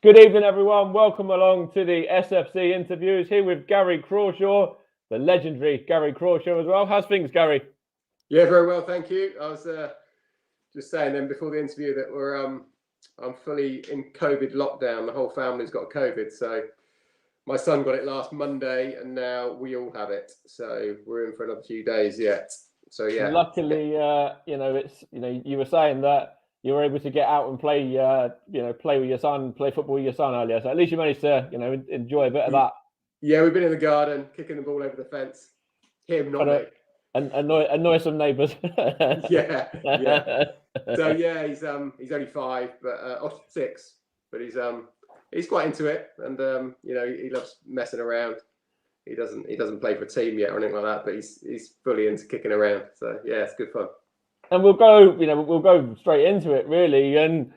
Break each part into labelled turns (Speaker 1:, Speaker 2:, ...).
Speaker 1: Good evening, everyone. Welcome along to the SFC interviews here with Gary Crawshaw, the legendary Gary Crawshaw as well. How's things, Gary?
Speaker 2: Yeah, very well, thank you. I was just saying then before the interview that I'm fully in COVID lockdown. The whole family's got COVID, so my son got it last Monday, and now we all have it. So we're in for another few days yet. So yeah.
Speaker 1: Luckily, you were saying that you were able to get out and play, play with your son, play football with your son earlier. So at least you managed to, enjoy a bit of that.
Speaker 2: Yeah, we've been in the garden, kicking the ball over the fence. Him, not me.
Speaker 1: And annoy some neighbours.
Speaker 2: yeah. So yeah, he's only 5, but 6, but he's quite into it, and he loves messing around. He doesn't play for a team yet or anything like that, but he's fully into kicking around. So yeah, it's good fun.
Speaker 1: And we'll go straight into it really. And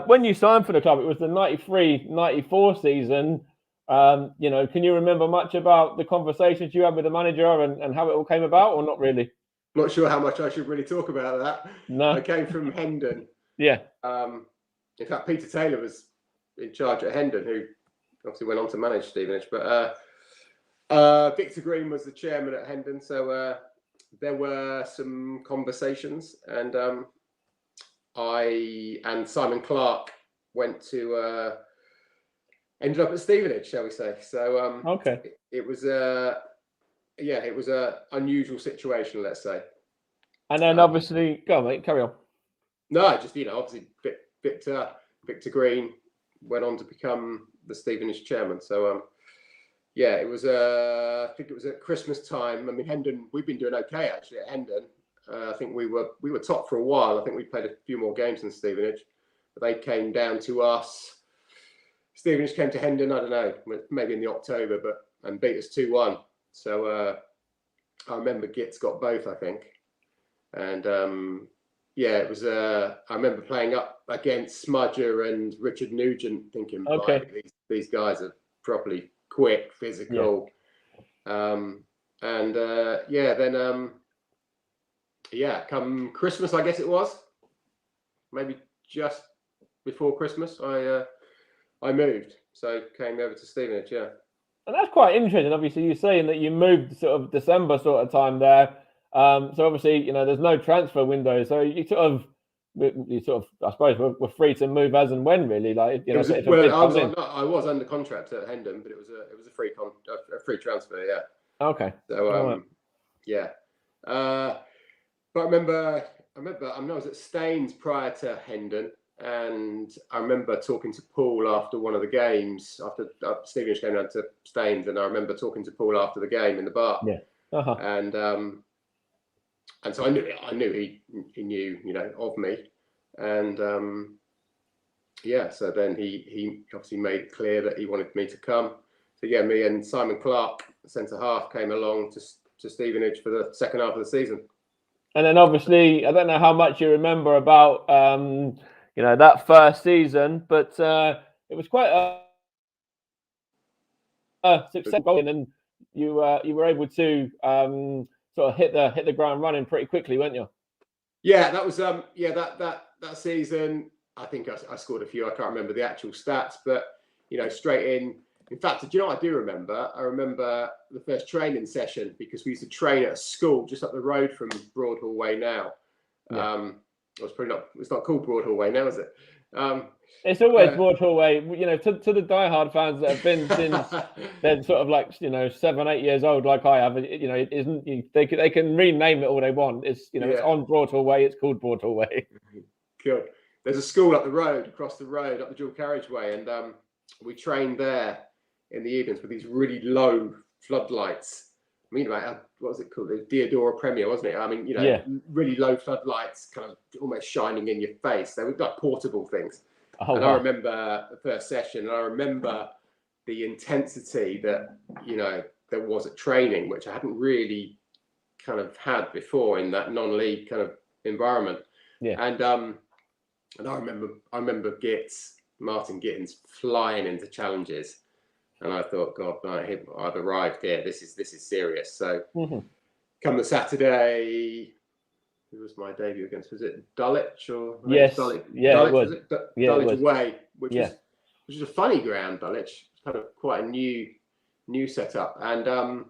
Speaker 1: when you signed for the club, it was the 93-94 season. Can you remember much about the conversations you had with the manager and how it all came about, or not really?
Speaker 2: Not sure how much I should really talk about that.
Speaker 1: No.
Speaker 2: I came from Hendon.
Speaker 1: Yeah.
Speaker 2: In fact, Peter Taylor was in charge at Hendon, who obviously went on to manage Stevenage. But Victor Green was the chairman at Hendon, so there were some conversations, and I and Simon Clark went to ended up at Stevenage, shall we say? So
Speaker 1: okay,
Speaker 2: it was a unusual situation, let's say.
Speaker 1: And then obviously, go on, mate, carry on.
Speaker 2: No, just obviously Victor Green went on to become the Stevenage chairman. So it was I think it was at Christmas time. I mean, Hendon, we've been doing okay actually at Hendon. I think we were top for a while. I think we played a few more games than Stevenage, but they came down to us. Stevenage came to Hendon, I don't know, maybe in the October, and beat us 2-1. So I remember Gitz got both, I think. And it was. I remember playing up against Smudger and Richard Nugent, thinking,
Speaker 1: okay,
Speaker 2: these guys are properly quick, physical. Then come Christmas, I guess it was, maybe just before Christmas, I moved, so came over to Stevenage, yeah.
Speaker 1: And that's quite interesting. Obviously, you're saying that you moved sort of December sort of time there. So obviously, there's no transfer window. So you sort of, I suppose, we're free to move as and when, really. Like,
Speaker 2: I was under contract at Hendon, but it was a free transfer, yeah.
Speaker 1: Okay.
Speaker 2: So but I remember I was at Staines prior to Hendon. And I remember talking to Paul after one of the games, after Stevenage came down to Staines, and I remember talking to Paul after the game in the bar.
Speaker 1: Yeah. Uh-huh.
Speaker 2: And so I knew he knew, of me. And so then he obviously made it clear that he wanted me to come. So yeah, me and Simon Clark, centre half, came along to Stevenage for the second half of the season.
Speaker 1: And then obviously, I don't know how much you remember about that first season, but it was quite a successful, and you were able to sort of hit the ground running pretty quickly, weren't you?
Speaker 2: Yeah, that was that season. I think I scored a few. I can't remember the actual stats, but straight in. In fact, do you know what I do remember? I remember the first training session, because we used to train at a school just up the road from Broadhall Way now. Yeah. It's not called Broadhall Way now, is it?
Speaker 1: It's always Broadhall Way. To the diehard fans that have been since they're sort of like 7-8 years old, like I have. It isn't. They can rename it all they want. It's it's on Broadhall Way. It's called Broadhall Way.
Speaker 2: Cool. There's a school up the road, across the road, up the dual carriageway, and we trained there in the evenings with these really low floodlights. I mean, what was it called? The Diodora Premier, wasn't it? I mean, really low floodlights, kind of almost shining in your face. They were like portable things. Oh, and wow. I remember the first session, and I remember the intensity that there was at training, which I hadn't really kind of had before in that non-league kind of environment. Yeah. And I remember Martin Gittins flying into challenges. And I thought, God, I've arrived here. This is serious. So, come the Saturday, who was my debut against? Was it Dulwich or?
Speaker 1: Yes,
Speaker 2: Dulwich,
Speaker 1: yeah,
Speaker 2: Dulwich,
Speaker 1: it was.
Speaker 2: Dulwich away, which was which is a funny ground, Dulwich, kind of quite a new setup. And I don't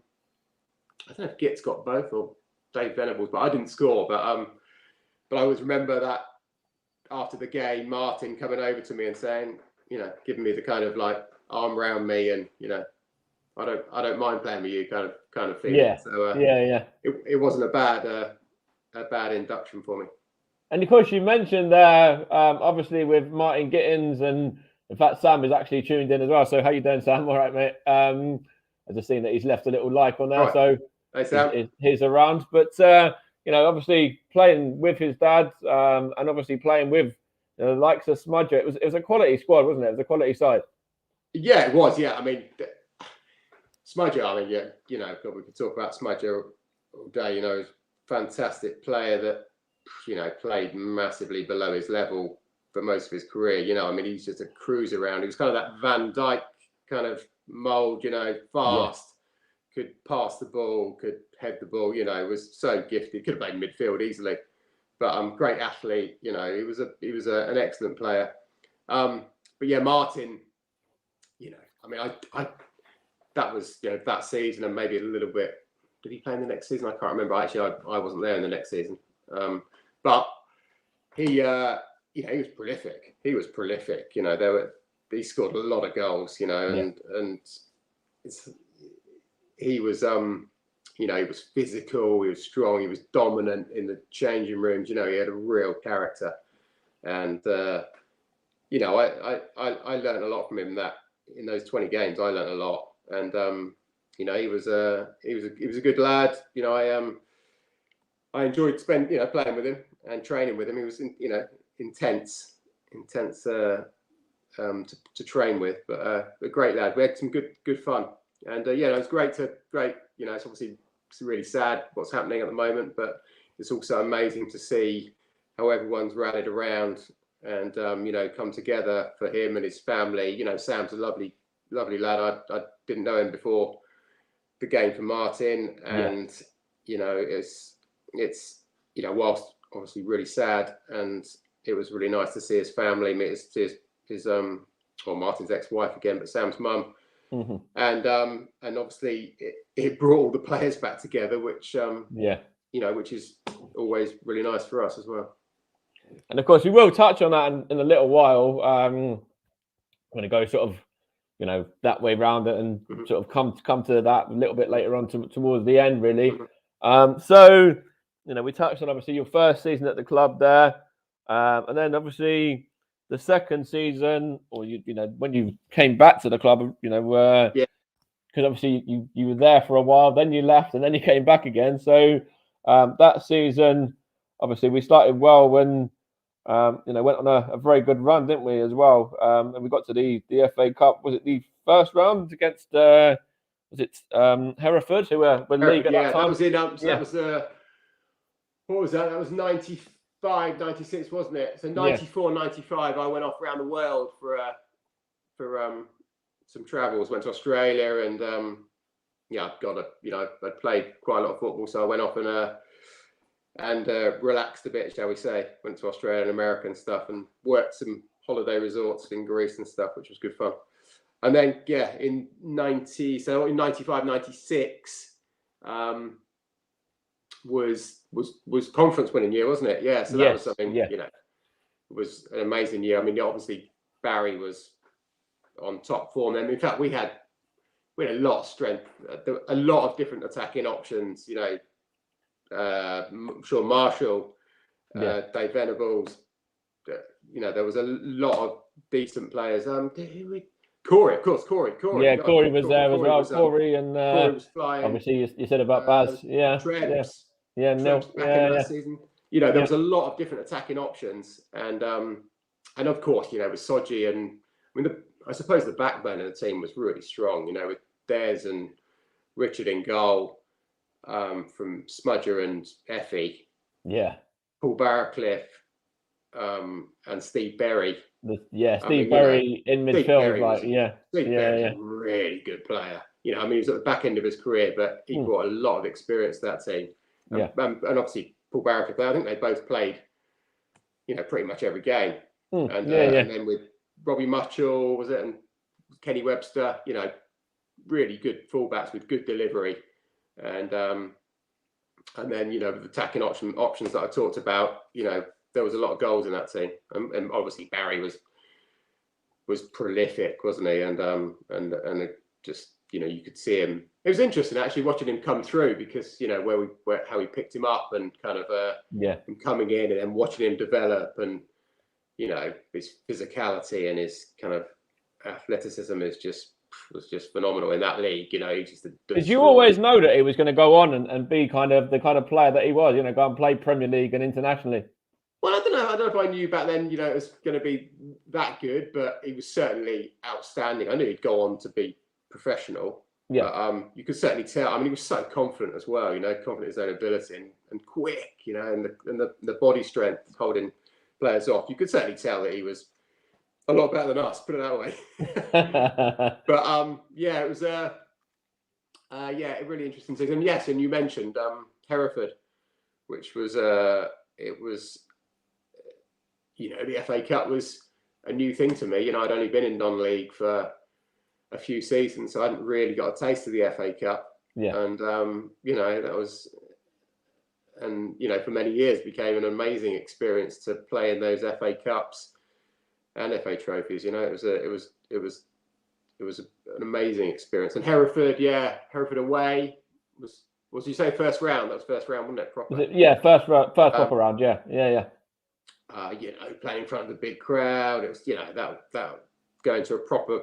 Speaker 2: know if Git's got both or Dave Venables, but I didn't score. But I always remember that after the game, Martin coming over to me and saying, giving me the kind of like arm around me, and I don't mind playing with you kind of feeling.
Speaker 1: Yeah.
Speaker 2: So it wasn't a bad induction for me. And
Speaker 1: of course, you mentioned there, obviously with Martin Gittins, and in fact, Sam is actually tuned in as well. So how you doing, Sam? All right, mate. I've just seen that he's left a little like on there. Right. So
Speaker 2: hey, Sam.
Speaker 1: He's around. But, obviously playing with his dad and obviously playing with the likes of Smudger, it was a quality squad, wasn't it? It was a quality side.
Speaker 2: Yeah, it was. Yeah, I mean, Smudger, God, we could talk about Smudger all day. He's a fantastic player that, played massively below his level for most of his career. He's just a cruise around. He was kind of that Van Dijk kind of mold, fast, could pass the ball, could head the ball, was so gifted, could have played midfield easily, but great athlete, he was an excellent player. But yeah, Martin, that was, that season, and maybe a little bit, did he play in the next season? I can't remember. Actually, I wasn't there in the next season. But he was prolific. He was prolific. He scored a lot of goals. And he was he was physical. He was strong. He was dominant in the changing rooms. He had a real character. And I learned a lot from him. That in those 20 games, I learned a lot. And he was a good lad. I enjoyed playing with him and training with him. He was intense to train with, but a great lad. We had some good fun, and it was great. It's obviously really sad what's happening at the moment, but it's also amazing to see how everyone's rallied around and come together for him and his family. Sam's a lovely lad. I didn't know him before the game for Martin, and it's whilst obviously really sad, and it was really nice to see his family meet his Martin's ex-wife again, but Sam's mum, and obviously it brought all the players back together, which which is always really nice for us as well.
Speaker 1: And of course, we will touch on that in a little while. I'm going to go sort of that way around it and sort of come to that a little bit later on towards the end, really. So we touched on obviously your first season at the club there, and then obviously the second season, or when you came back to the club, because obviously you were there for a while, then you left, and then you came back again. So that season, obviously we started well when went on a very good run, didn't we, as well? And we got to the FA Cup. Was it the first round against Hereford, who were league at that time?
Speaker 2: That was in that was what was that? That was 95, 96, wasn't it? So 94, 95, I went off around the world for some travels. Went to Australia, and I'd played quite a lot of football, so I went off and relaxed a bit, shall we say. Went to Australia and America and stuff, and worked some holiday resorts in Greece and stuff, which was good fun. And then in 95, 96 was conference winning year, wasn't it? Yeah, so that was something. It was an amazing year. I mean, obviously Barry was on top form, and in fact we had a lot of strength, a lot of different attacking options. Sure, Marshall, Dave Venables. There was a lot of decent players. Corey, of course, Corey.
Speaker 1: Yeah, Corey was there as well. Corey and
Speaker 2: Corey was flying.
Speaker 1: Obviously, you said about Baz.
Speaker 2: Trebs.
Speaker 1: Yeah,
Speaker 2: Neil. Back in that season. There was a lot of different attacking options, and of course, with Soji, and I suppose the backbone of the team was really strong. With Des and Richard in goal, from Smudger and Effie.
Speaker 1: Yeah.
Speaker 2: Paul Barracliff, and Steve Berry.
Speaker 1: Steve Berry in midfield,
Speaker 2: Steve Berry's a really good player. He was at the back end of his career, but he brought a lot of experience to that team. And obviously Paul Barracliff, I think they both played, pretty much every game. And then with Robbie Muchell, was it, and Kenny Webster, you know, really good fullbacks with good delivery. And then, you know, with the attacking options that I talked about, you know, there was a lot of goals in that team. And obviously Barry was prolific, wasn't he? And it just, you know, you could see him. It was interesting actually watching him come through, because, you know, how we picked him up and kind of him coming in and then watching him develop, and, you know, his physicality and his kind of athleticism was just phenomenal in that league. You know, he just
Speaker 1: did you always know that he was going to go on and be kind of the kind of player that he was, you know, go and play Premier League and internationally?
Speaker 2: Well, I don't know if I knew back then, you know, it was going to be that good, but he was certainly outstanding. I knew he'd go on to be professional. Yeah. But you could certainly tell. I mean, he was so confident as well, you know, confident in his own ability and quick, you know, and the body strength holding players off. You could certainly tell that he was a lot better than us, put it that way. But yeah, it was a really interesting season. Yes, and you mentioned Hereford, which was it was, you know, the FA Cup was a new thing to me. You know, I'd only been in non-league for a few seasons, so I hadn't really got a taste of the FA Cup. Yeah. And you know, that was, and you know, for many years became an amazing experience to play in those FA Cups and FA trophies. You know, it was an amazing experience. And Hereford away was you say first round? That was first round, wasn't it? Proper.
Speaker 1: First proper round. Yeah.
Speaker 2: You know, playing in front of the big crowd. It was, you know, that going to a proper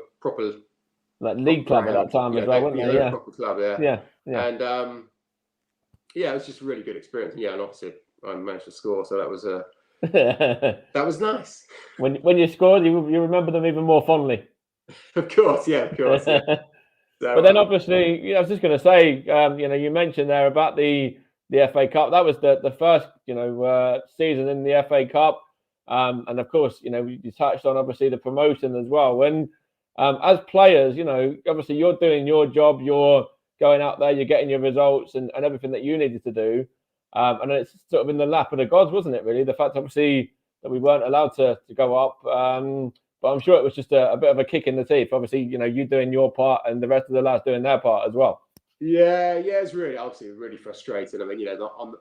Speaker 1: like league club at that time as well, wasn't it? Yeah,
Speaker 2: proper club. Yeah. And it was just a really good experience. Yeah, and obviously I managed to score, so that was that was nice.
Speaker 1: When you scored, you remember them even more fondly.
Speaker 2: Of course. Yeah. So,
Speaker 1: but then obviously, you know, I was just going to say, you know, you mentioned there about the FA Cup. That was the first, you know, season in the FA Cup, and of course, you know, you touched on obviously the promotion as well. When as players, you know, obviously you're doing your job, you're going out there, you're getting your results and everything that you needed to do, and then it's sort of in the lap of the gods, wasn't it? Really, the fact obviously that we weren't allowed to go up. But I'm sure it was just a bit of a kick in the teeth. Obviously, you know, you doing your part and the rest of the lads doing their part as well.
Speaker 2: Yeah, it's really frustrating. I mean, you know,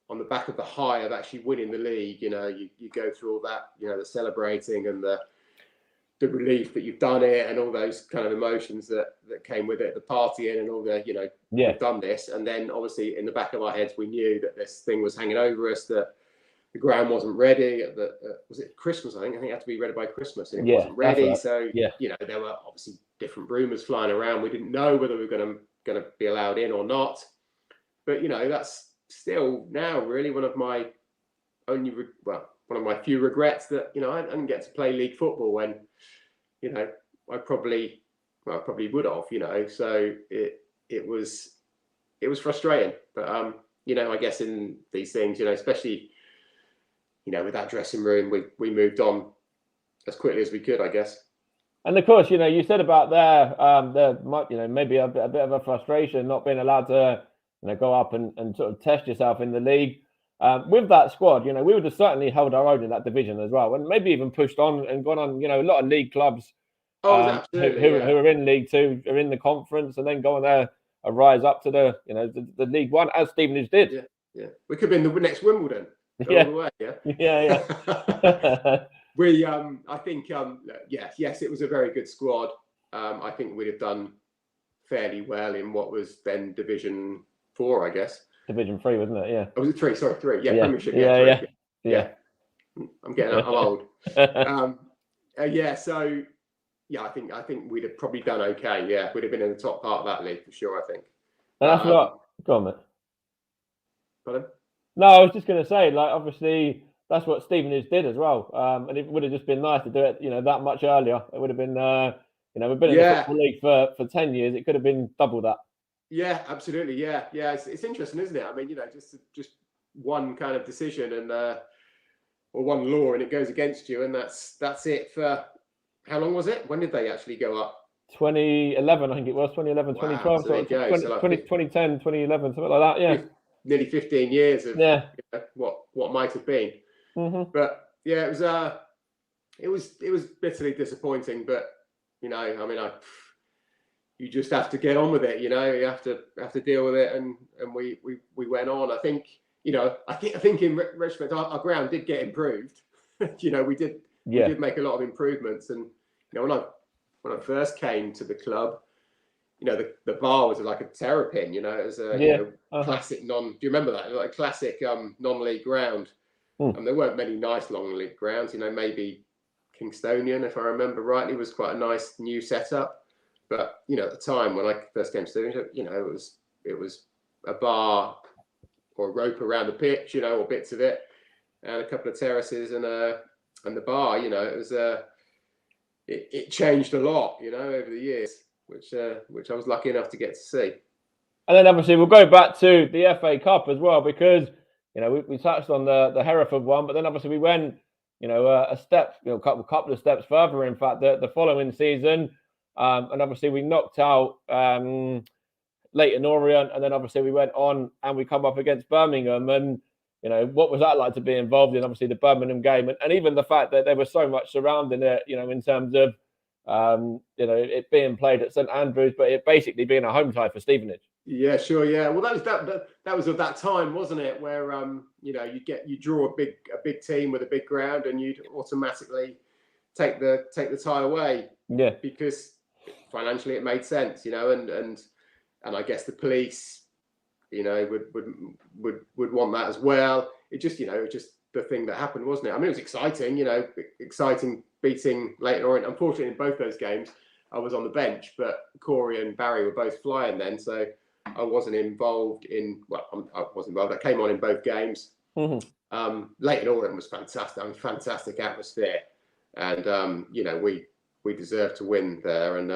Speaker 2: on the back of the high of actually winning the league, you know, you go through all that, you know, the celebrating and the relief that you've done it and all those kind of emotions that came with it, the partying and all the, you know, we've done this. And then obviously in the back of our heads, we knew that this thing was hanging over us, that the ground wasn't ready. Was it Christmas? I think it had to be ready by Christmas, and it wasn't ready. Right. So you know, there were obviously different rumours flying around. We didn't know whether we were going to be allowed in or not. But you know, that's still now really one of my few regrets, that you know I didn't get to play league football when, you know, I probably would have. You know, so it was frustrating. But you know, I guess in these things, you know, especially, you know, with that dressing room, we moved on as quickly as we could, I guess.
Speaker 1: And of course, you know, you said about there might, you know, maybe a bit of a frustration not being allowed to, you know, go up and sort of test yourself in the league. With that squad, you know, we would have certainly held our own in that division as well, and maybe even pushed on and gone on. You know, a lot of league clubs who are in League Two are in the conference, and then go on there and rise up to the League One, as Stevenage did.
Speaker 2: Yeah. We could be in the next Wimbledon.
Speaker 1: Yeah.
Speaker 2: All the way,
Speaker 1: yeah.
Speaker 2: We, I think, yes, it was a very good squad. I think we'd have done fairly well in what was then Division 4, I guess.
Speaker 1: Division 3, wasn't it? Yeah.
Speaker 2: Oh, was it 3? Sorry, 3. Yeah, Premiership.
Speaker 1: Yeah.
Speaker 2: I'm getting I'm old. So I think we'd have probably done okay. Yeah, we'd have been in the top part of that league for sure, I think.
Speaker 1: And that's what. Go on, mate.
Speaker 2: Pardon?
Speaker 1: No, I was just going to say, like, obviously, that's what Stevenage did as well. And it would have just been nice to do it, you know, that much earlier. It would have been, you know, we've been in the Football League for 10 years. It could have been double that. Yeah,
Speaker 2: absolutely. Yeah. It's interesting, isn't it? I mean, you know, just one kind of decision and or one law, and it goes against you, and that's it for how long was it? When did they actually go up?
Speaker 1: 2011, I think it was 2011, wow. 2012, so 2010, 2011, something like that. Yeah.
Speaker 2: Nearly 15 years of you know, what might have been.
Speaker 1: Mm-hmm.
Speaker 2: But yeah, it was it was bitterly disappointing, but you know, I mean, you just have to get on with it. You know, you have to deal with it, and we went on. I think, you know, I think in retrospect, our ground did get improved. You know, we did make a lot of improvements, and you know, when I first came to the club, you know, the bar was like a terrapin. You know, it was a you know, classic Do you remember that? Like a classic non-league ground. And there weren't many nice non-league grounds. You know, maybe Kingstonian, if I remember rightly, was quite a nice new setup. But you know, at the time when I first came to Stevenage, you know, it was a bar or a rope around the pitch, you know, or bits of it, and a couple of terraces and the bar. You know, it was it changed a lot, you know, over the years, which I was lucky enough to get to see.
Speaker 1: And then obviously we'll go back to the FA Cup as well, because you know we touched on the Hereford one, but then obviously we went, you know, a step, you know, couple of steps further. In fact, the following season, and obviously we knocked out Leyton Orient, and then obviously we went on and we come up against Birmingham. And you know, what was that like to be involved in obviously the Birmingham game, and even the fact that there was so much surrounding it, you know, in terms of you know, it being played at St Andrews, but it basically being a home tie for Stevenage.
Speaker 2: Yeah, sure. Yeah, well, that was of that time, wasn't it? Where you know, you draw a big team with a big ground, and you'd automatically take the tie away.
Speaker 1: Yeah,
Speaker 2: because financially it made sense, you know, and I guess the police, you know, would want that as well. It just, you know, just the thing that happened, wasn't it? I mean, it was exciting, you know, exciting beating Leyton Orient. Unfortunately, in both those games, I was on the bench, but Corey and Barry were both flying then, so I wasn't involved in. Well, I was involved. I came on in both games. Mm-hmm. Leyton Orient was fantastic. I mean, fantastic atmosphere, and you know, we deserved to win there, and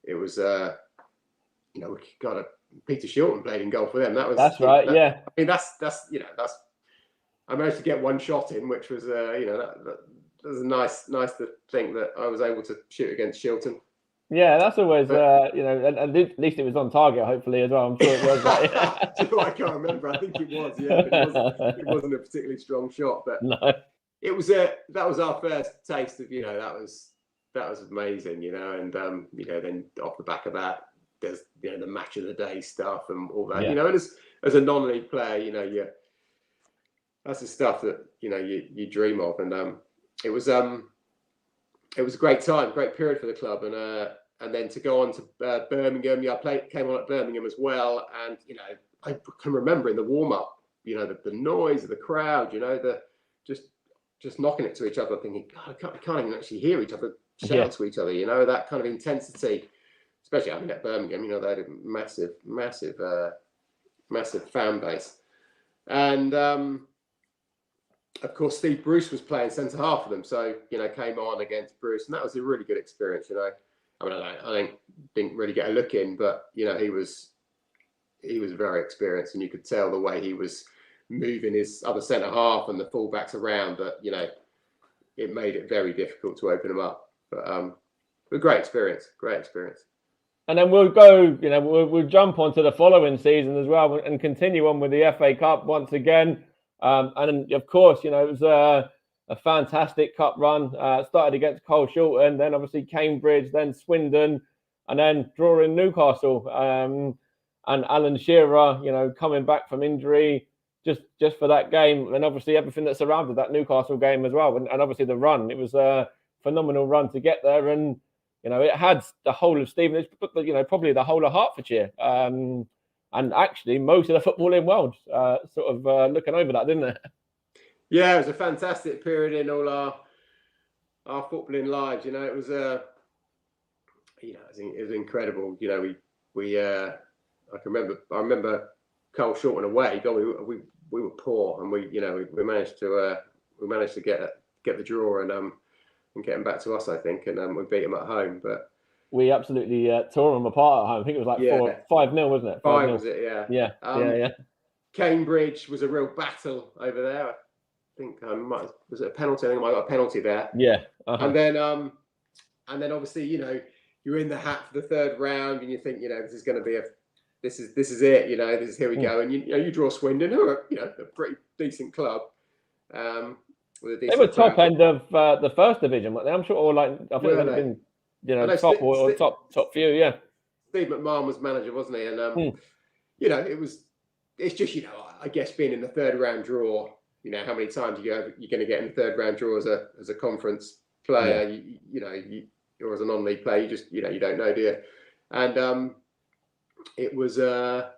Speaker 2: it was you know, we got Peter Shilton played in goal for them. That's
Speaker 1: right.
Speaker 2: Know,
Speaker 1: yeah.
Speaker 2: I mean, that's you know, that's I managed to get one shot in, which was you know, that was nice to think that I was able to shoot against Shilton.
Speaker 1: Yeah, that's always you know, and at least it was on target, hopefully, as well. I'm sure it was.
Speaker 2: I can't remember. I think it was. Yeah, but it wasn't a particularly strong shot, but
Speaker 1: no.
Speaker 2: It was that was our first taste of, you know, that was amazing, you know, and you know, then off the back of that, there's, you know, the match of the day stuff and all that, you know, and as a non-league player, you know, that's the stuff that, you know, you dream of, and it was a great time, great period for the club, and then to go on to Birmingham, I came on at Birmingham as well, and you know, I can remember in the warm up, you know, the noise of the crowd, you know, the just knocking it to each other, thinking, God, I can't even actually hear each other shout to each other, you know, that kind of intensity, especially, I mean, at Birmingham, you know, they had a massive fan base. And, of course, Steve Bruce was playing centre half for them. So, you know, came on against Bruce, and that was a really good experience, you know. I mean, I didn't really get a look in, but, you know, he was very experienced, and you could tell the way he was moving his other centre half and the fullbacks around, that, you know, it made it very difficult to open them up. But a great experience.
Speaker 1: And then we'll go, you know, we'll jump onto the following season as well and continue on with the FA Cup once again. And of course, you know, it was a fantastic cup run. Started against Crawshaw, then obviously Cambridge, then Swindon, and then drawing Newcastle. And Alan Shearer, you know, coming back from injury just for that game, and obviously everything that surrounded that Newcastle game as well, and obviously the run. It was a phenomenal run to get there, and you know, it had the whole of Stevenage, but you know, probably the whole of Hertfordshire, and actually most of the footballing world sort of looking over that, didn't it?
Speaker 2: Yeah, it was a fantastic period in all our footballing lives. You know, it was you know, it was incredible. You know, we I remember Carl Shorten away. God, we were poor, and we managed to get the draw and get them back to us, I think, and we beat them at home. But
Speaker 1: we absolutely tore them apart at home. I think it was like 5-0, wasn't it?
Speaker 2: 5 was it? Yeah.
Speaker 1: Yeah.
Speaker 2: Cambridge was a real battle over there. I think was it a penalty? I think I got a penalty there.
Speaker 1: Yeah.
Speaker 2: And then obviously, you know, you're in the hat for the third round, and you think, you know, this is going to be this is it, you know, here we go, and you draw Swindon, who are, you know, a pretty decent club, with a
Speaker 1: They were
Speaker 2: decent
Speaker 1: top
Speaker 2: crowd.
Speaker 1: end of the first division, weren't they? I'm sure, or like I think
Speaker 2: Were
Speaker 1: they'd
Speaker 2: they?
Speaker 1: been,
Speaker 2: I know
Speaker 1: top or top few. Yeah.
Speaker 2: Steve McMahon was manager, wasn't he? And
Speaker 1: Hmm.
Speaker 2: it's just I guess being in the third round draw. How many times you're going to get in the third round draw as a conference player, or as a non-league player, you just you don't know, do you? And it was so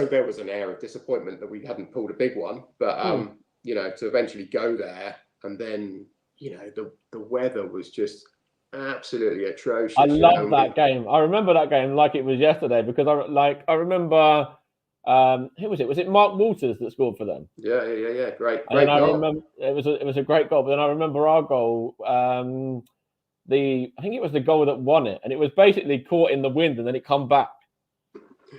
Speaker 2: there was an air of disappointment that we hadn't pulled a big one, but to eventually go there, and then the weather was just absolutely atrocious.
Speaker 1: I love that game. I remember that game like it was yesterday, because I remember who was it? Was it Mark Walters that scored for them?
Speaker 2: Yeah. Great
Speaker 1: And I
Speaker 2: goal.
Speaker 1: remember it was a great goal. But then I remember our goal. I think it was the goal that won it, and it was basically caught in the wind and then it come back.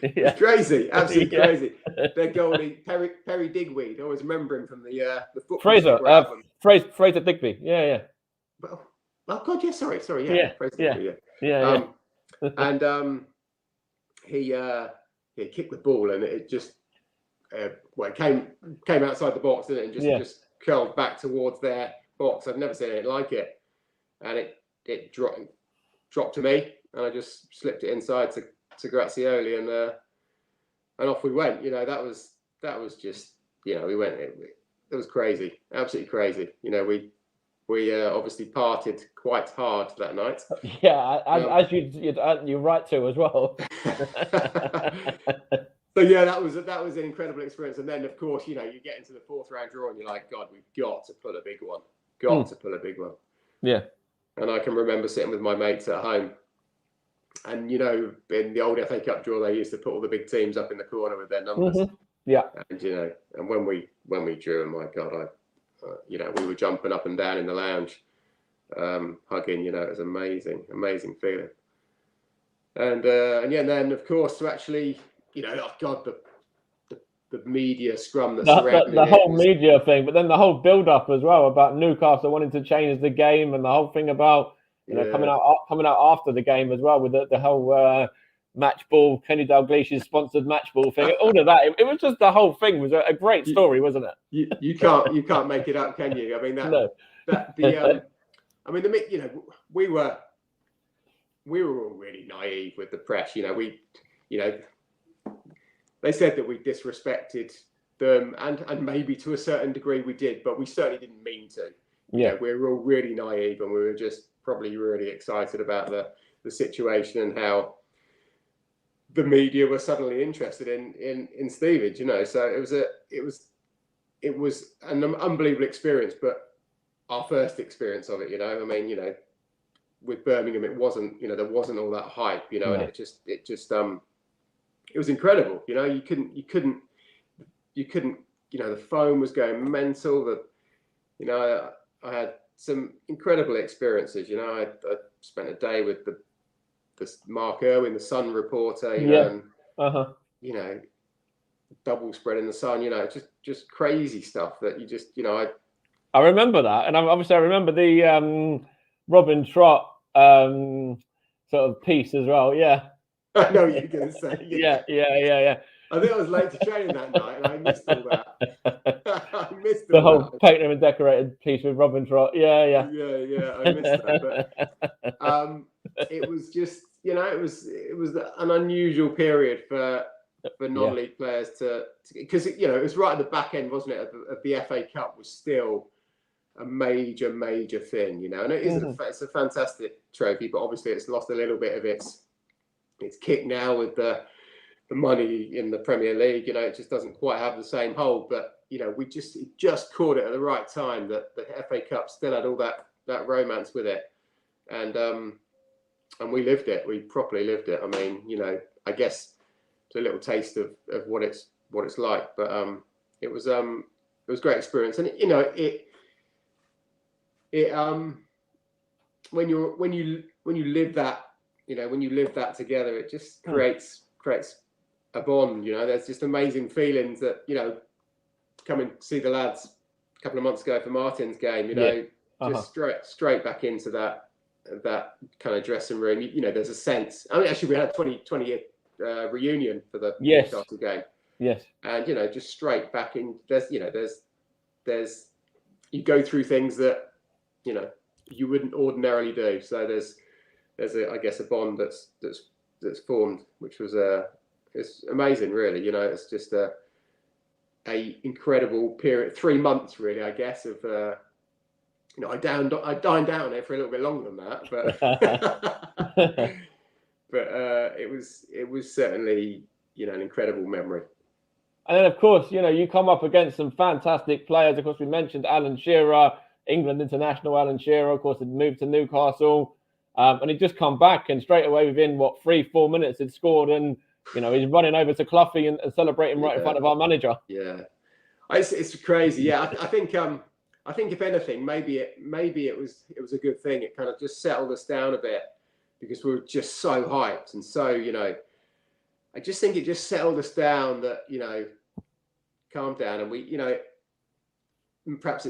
Speaker 2: It's crazy, absolutely crazy. Their goalie Perry Digweed. I always remember him from the football
Speaker 1: Fraser Digby. Yeah.
Speaker 2: Oh God, yeah. Sorry. Yeah. Fraser Digby,
Speaker 1: yeah.
Speaker 2: And he kicked the ball, and it just it came outside the box, didn't it? And just curled back towards their box. I've never seen anything like it, and it dropped to me, and I just slipped it inside to Grazioli, and off we went. That was just we went. It was crazy, absolutely crazy. We obviously parted quite hard that night.
Speaker 1: Yeah, as you're right to as well.
Speaker 2: So yeah, that was an incredible experience. And then of course, you get into the fourth round draw, and you're like, God, we've got to pull a big one. To pull a big one.
Speaker 1: Yeah.
Speaker 2: And I can remember sitting with my mates at home, and in the old FA Cup draw, they used to put all the big teams up in the corner with their numbers.
Speaker 1: Mm-hmm. Yeah.
Speaker 2: And and when we drew, and my God, we were jumping up and down in the lounge, hugging. It was amazing feeling. And then of course to actually, oh God, the media scrum that surrounded
Speaker 1: the whole media thing, but then the whole build-up as well about Newcastle wanting to change the game, and the whole thing about coming out after the game as well with the whole match ball, Kenny Dalglish's sponsored match ball thing. All of that, it was just the whole thing was a great story, wasn't it?
Speaker 2: You can't make it up, can you? I mean we were all really naive with the press. They said that we disrespected them, and maybe to a certain degree we did, but we certainly didn't mean to. We were all really naive, and we were just probably really excited about the situation and how the media were suddenly interested in Stevenage. So it was an unbelievable experience, but our first experience of it. With Birmingham, it wasn't. There wasn't all that hype. And it just. It was incredible. You couldn't. The phone was going mental. I had some incredible experiences. I spent a day with the Mark Irwin, the Sun reporter. Double spread in the sun. Just crazy stuff that you just.
Speaker 1: I remember that, and I remember the Robin Trott sort of piece as well. Yeah.
Speaker 2: I know what you're going to say.
Speaker 1: Yeah.
Speaker 2: I think I was late to training that night, and I missed all that. I missed
Speaker 1: the whole painted and decorated piece with Robin Trott. Yeah.
Speaker 2: I missed that, but it was just, it was an unusual period for non-league players because it was right at the back end, wasn't it? Of the FA Cup was still a major thing, and it is it's a fantastic trophy, but obviously it's lost a little bit of its kick now with the money in the Premier League. It just doesn't quite have the same hold, but we just caught it at the right time that the FA Cup still had all that romance with it, and we lived it. We properly lived it. I mean, I guess it's a little taste of what it's like, but it was a great experience, and when you live that. When you live that together, it just creates a bond. There's just amazing feelings that come and see the lads a couple of months ago for Martin's game. Just straight back into that kind of dressing room. There's a sense. I mean, actually, we had a 20 reunion for the Newcastle game.
Speaker 1: Yes.
Speaker 2: And just straight back in. There's you go through things that you wouldn't ordinarily do. So there's I guess a bond that's formed, which was it's amazing, really. It's just a incredible period, 3 months really, I guess, of I dined out on it for a little bit longer than that, but it was certainly an incredible memory.
Speaker 1: And then, of course, you come up against some fantastic players. Of course, we mentioned Alan Shearer, England international Alan Shearer. Of course, had moved to Newcastle, and he'd just come back, and straight away within 3-4 minutes had scored, and he's running over to Clough and celebrating right in front of our manager.
Speaker 2: Yeah, it's crazy. Yeah, I think if anything, maybe it was a good thing. It kind of just settled us down a bit because we were just so hyped and so I just think it just settled us down that calm down, and we perhaps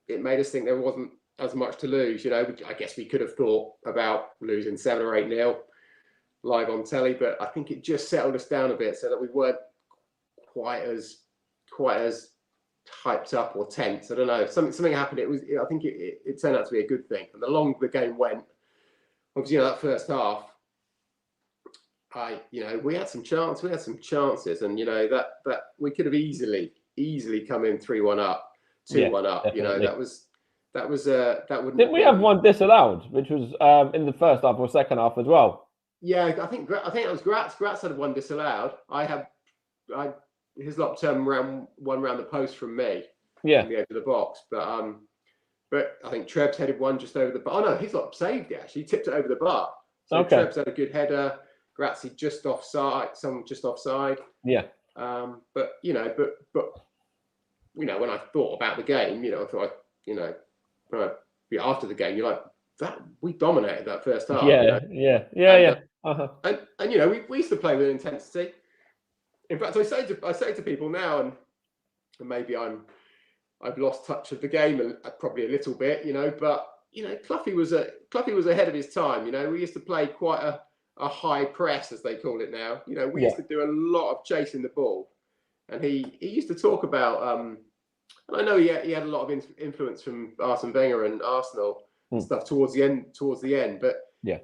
Speaker 2: it made us think there wasn't as much to lose. I guess we could have thought about losing 7 or 8-0 live on telly, but I think it just settled us down a bit so that we weren't quite as hyped up or tense. I don't know. Something happened. I think it turned out to be a good thing. And the longer the game went, obviously, that first half, we had some chances, and that we could have easily come in 3-1 up, 2-1 up.
Speaker 1: Definitely.
Speaker 2: That wouldn't.
Speaker 1: Didn't we have one disallowed, which was in the first half or second half as well?
Speaker 2: Yeah, I think it was Gratz. Gratz had one disallowed. Hislop turned one round the post from me.
Speaker 1: Yeah.
Speaker 2: From the edge of the box, but I think Trebs headed one just over the bar. Oh no, Hislop saved it actually. He tipped it over the bar. So okay. Trebs had a good header. Grazzi just offside. Some just offside.
Speaker 1: Yeah.
Speaker 2: But when I thought about the game, I thought after the game, you're like, that we dominated that first half.
Speaker 1: Yeah.
Speaker 2: And we used to play with intensity. In fact, I say to people now, and maybe I've lost touch of the game probably a little bit, but Cloughie was ahead of his time. We used to play quite a high press, as they call it now. We used to do a lot of chasing the ball, and he used to talk about. And I know he had a lot of influence from Arsene Wenger and Arsenal and stuff towards the end. But he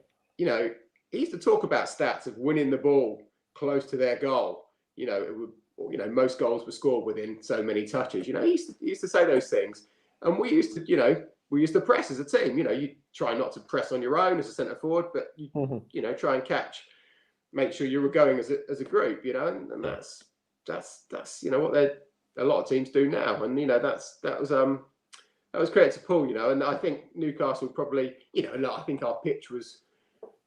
Speaker 2: used to talk about stats of winning the ball close to their goal. Most goals were scored within so many touches. He used to say those things, and we used to press as a team. You try not to press on your own as a centre forward, but you try and make sure you were going as a group. And that's what a lot of teams do now. And that was credit to Paul. And I think Newcastle probably I think our pitch was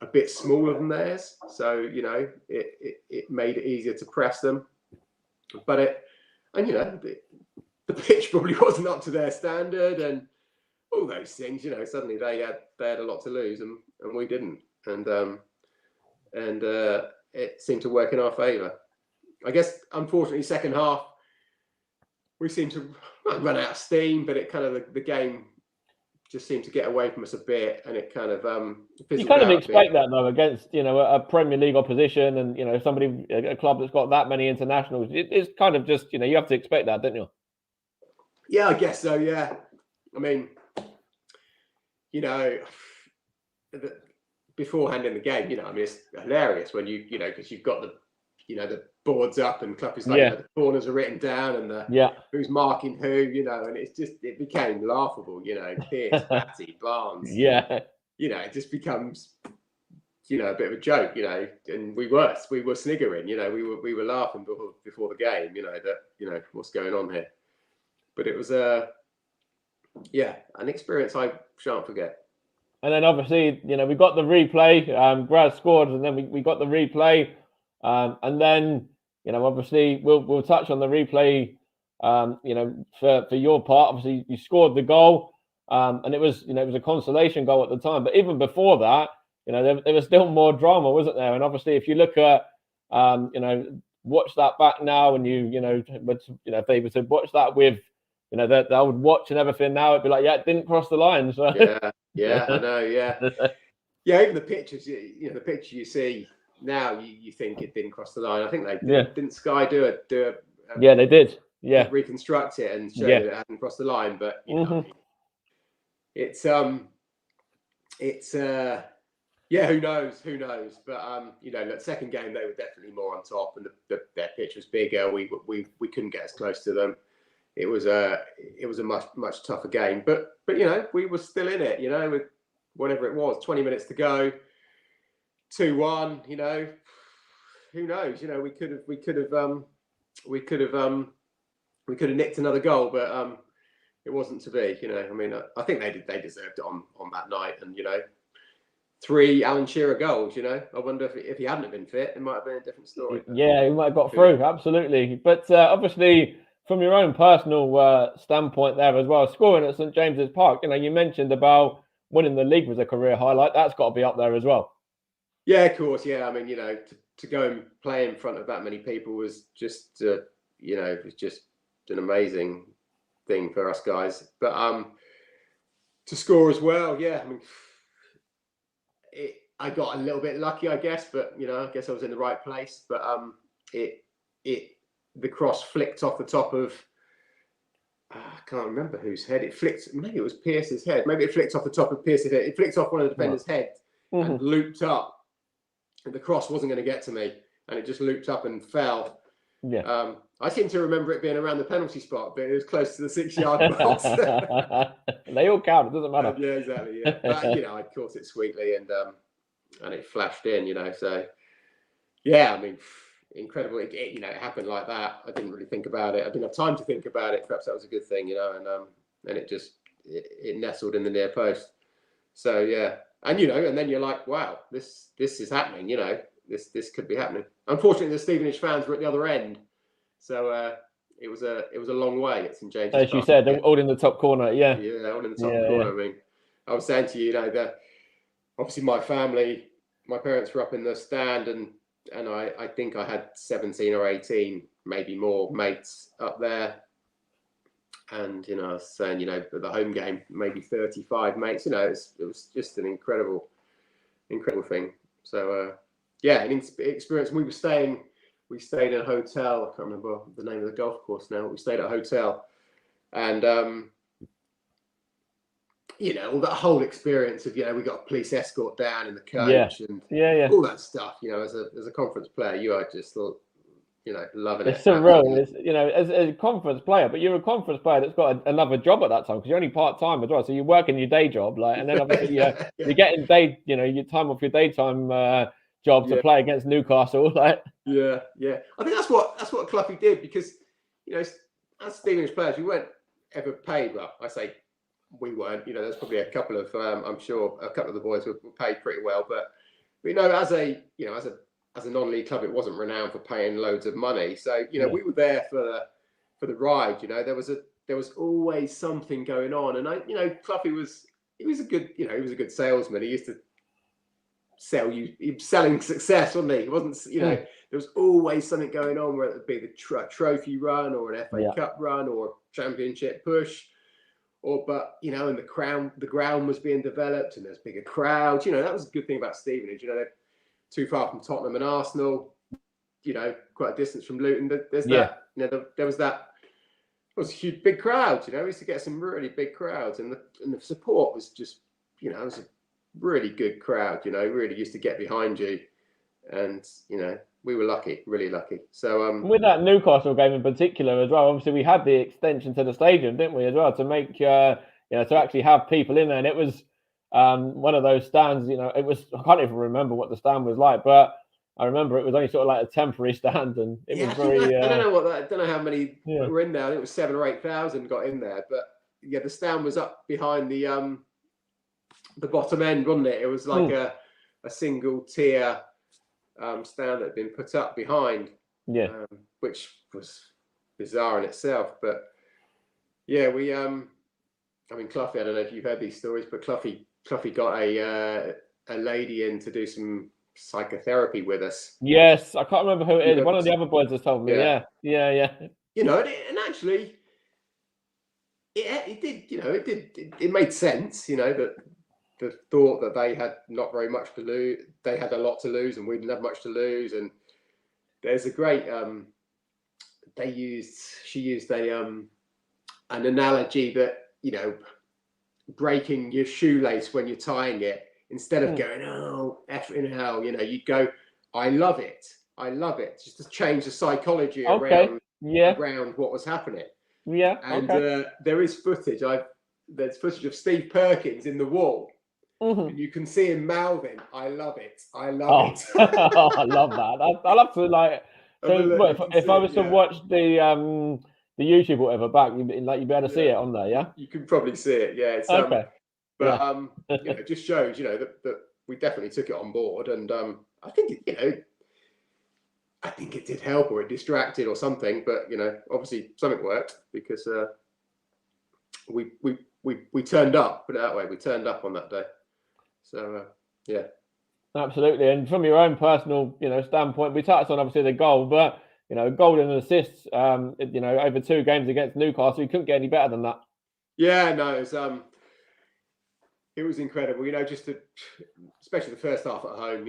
Speaker 2: a bit smaller than theirs, so it made it easier to press them. But the pitch probably wasn't up to their standard, and all those things. Suddenly they had a lot to lose, and we didn't, and it seemed to work in our favour. I guess unfortunately, second half we seemed to run out of steam, but it kind of the game just seemed to get away from us a bit, and it kind of
Speaker 1: you kind of expect that though against a Premier League opposition, and a club that's got that many internationals. It's kind of just you have to expect that, don't you?
Speaker 2: Yeah, I guess so. Yeah, I mean, beforehand in the game, it's hilarious when because you've got the boards up and Clough is like the corners are written down and who's marking who, and it became laughable, Pierce, Batty, Barnes.
Speaker 1: Yeah.
Speaker 2: It just becomes a bit of a joke, and we were sniggering, we were laughing before the game, that what's going on here. But it was an experience I shan't forget.
Speaker 1: And then obviously, we got the replay. Graz scored, and then we got the replay. And then, obviously we'll touch on the replay, for your part. Obviously you scored the goal, and it was a consolation goal at the time. But even before that, there was still more drama, wasn't there? And obviously if you look at, watch that back now, and if they were to watch that with, the old watch and everything now, it'd be like, it didn't cross the line. So.
Speaker 2: Yeah, I know. Yeah. Yeah. Even the pictures, the picture you see now, you think it didn't cross the line. I think they did. Didn't Sky do it?
Speaker 1: Yeah, they did. Yeah.
Speaker 2: reconstruct it and show
Speaker 1: Yeah.
Speaker 2: that it hadn't crossed the line. But you know,
Speaker 1: Mhm.
Speaker 2: it's yeah, who knows? Who knows? But you know, that second game they were definitely more on top, and their pitch was bigger. We couldn't get as close to them. It was a much tougher game. But you know, we were still in it. You know, with whatever it was, 20 minutes to go, 2-1. You know, who knows? You know, we could have nicked another goal, but it wasn't to be. You know, I mean, I think they deserved it on that night, and you know. 3 Alan Shearer goals, you know. I wonder if he hadn't have been fit, it might have been a different story.
Speaker 1: Yeah, he might have got through, absolutely. But obviously, from your own personal standpoint there as well, scoring at St James's Park, you know, you mentioned about winning the league was a career highlight. That's got to be up there as well.
Speaker 2: Yeah, of course. Yeah, I mean, you know, to go and play in front of that many people was just, you know, it was just an amazing thing for us guys. But to score as well, yeah, I mean. I got a little bit lucky, I guess, but you know, I guess I was in the right place. But the cross flicked off the top of I can't remember whose head it flicked. Maybe it was Pierce's head. Maybe it flicked off the top of Pierce's head. It flicked off one of the defenders' heads and looped up. And the cross wasn't going to get to me, and it just looped up and fell.
Speaker 1: Yeah.
Speaker 2: I seem to remember it being around the penalty spot, but it was close to the 6-yard box.
Speaker 1: They all count. It doesn't matter.
Speaker 2: Yeah, exactly. Yeah, but you know, I caught it sweetly and it flashed in. You know, so yeah, I mean, incredible. You know, it happened like that. I didn't really think about it. I didn't have time to think about it. Perhaps that was a good thing, you know. And it just it nestled in the near post. So yeah, and you know, and then you're like, wow, this is happening. You know, this could be happening. Unfortunately, the Stevenage fans were at the other end, so it was a long way at St James's
Speaker 1: As
Speaker 2: Park.
Speaker 1: you said, they're all in the top corner. Yeah,
Speaker 2: yeah, all in the top corner. Yeah. I mean, I was saying to you, you know, that obviously my parents were up in the stand, and I think I had 17 or 18, maybe more, mates up there. And, you know, I was saying, you know, at the home game, maybe 35 mates, you know, it was just an incredible thing. So, yeah, an experience. We stayed in a hotel. I can't remember the name of the golf course now. We stayed at a hotel, and, you know, all that whole experience of, you know, we got a police escort down in the coach and all that stuff, you know, as a conference player, you are just, you know, loving it.
Speaker 1: It's surreal. It's, you know, as a conference player, but you're a conference player that's got another job at that time because you're only part-time as well. So you're working your day job, like, and then obviously you're getting your time off your daytime job to play against Newcastle, like.
Speaker 2: Yeah. I think that's what Cloughie did because, you know, as Stevenage players, we weren't ever paid. Well, I say we weren't. You know, there's probably a couple of, I'm sure, a couple of the boys were paid pretty well, but you know, as a non-league club, it wasn't renowned for paying loads of money. So, you know, we were there for the ride. You know, there was always something going on, and Cloughie was a good salesman. He used to sell you. He was selling success, wasn't he? He wasn't, you know, there was always something going on, whether it be the trophy run or an FA Cup run or a championship push. But you know, and the ground was being developed, and there's bigger crowds. You know, that was a good thing about Stevenage. You know, they're too far from Tottenham and Arsenal. You know, quite a distance from Luton. There's that. You know, there was that. It was a huge, big crowd. You know, we used to get some really big crowds, and the support was just, you know, it was a really good crowd. You know, really used to get behind you, and you know, we were lucky, really lucky. So
Speaker 1: with that Newcastle game in particular as well, obviously we had the extension to the stadium, didn't we, as well, to make to actually have people in there, and it was one of those stands. You know, it was, I can't even remember what the stand was like, but I remember it was only sort of like a temporary stand, and it was very.
Speaker 2: I don't know I don't know how many were in there. I think it was 7,000 or 8,000 got in there, but yeah, the stand was up behind the bottom end, wasn't it? It was like a single tier stand that had been put up behind, which was bizarre in itself. But yeah, we I mean, Cloughie, I don't know if you've heard these stories, but Cloughie got a lady in to do some psychotherapy with us.
Speaker 1: Yes, I can't remember who it is. One of the other boys has told me. Yeah.
Speaker 2: You know, and actually, it did. You know, it made sense. You know, that the thought that they had not very much to lose, they had a lot to lose, and we didn't have much to lose. And there's a great she used an analogy that, breaking your shoelace when you're tying it, instead of going, oh, F in hell, you'd go, I love it, just to change the psychology around what was happening. And there's footage of Steve Perkins in the wall, and you can see him mouthing, I love it, I love it.
Speaker 1: I love that. I love to like. So if I was to watch the YouTube or whatever back, you'd be able to see it on there, yeah.
Speaker 2: You can probably see it, yeah. It's,
Speaker 1: okay.
Speaker 2: But it just shows, that we definitely took it on board, and I think it did help, or it distracted or something. But obviously something worked, because we turned up. Put it that way, we turned up on that day. So yeah.
Speaker 1: Absolutely. And from your own personal, standpoint, we touched on obviously the goal, but goal and assists, over 2 games against Newcastle, you couldn't get any better than that.
Speaker 2: Yeah, no, it was incredible. Especially the first half at home,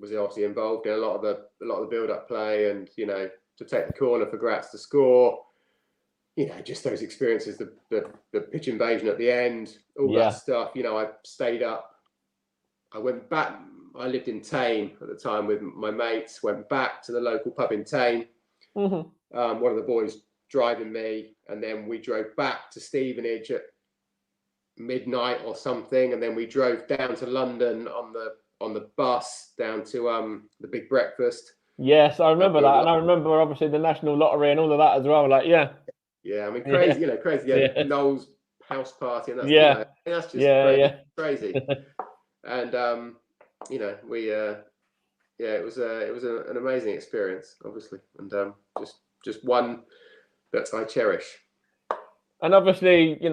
Speaker 2: was obviously involved in a lot of the build-up play, and to take the corner for Gratz to score. Just those experiences, the pitch invasion at the end, all that stuff. I stayed up. I went back. I lived in Tame at the time with my mates. Went back to the local pub in Tame. One of the boys driving me, and then we drove back to Stevenage at midnight or something, and then we drove down to London on the bus down to the big breakfast.
Speaker 1: Yes, I remember that, and I remember obviously the National Lottery and all of that as well.
Speaker 2: I mean, crazy, crazy. Yeah, Noel's house party, and that's that's just crazy. And it was an amazing experience, obviously, and just one that I cherish.
Speaker 1: And obviously, you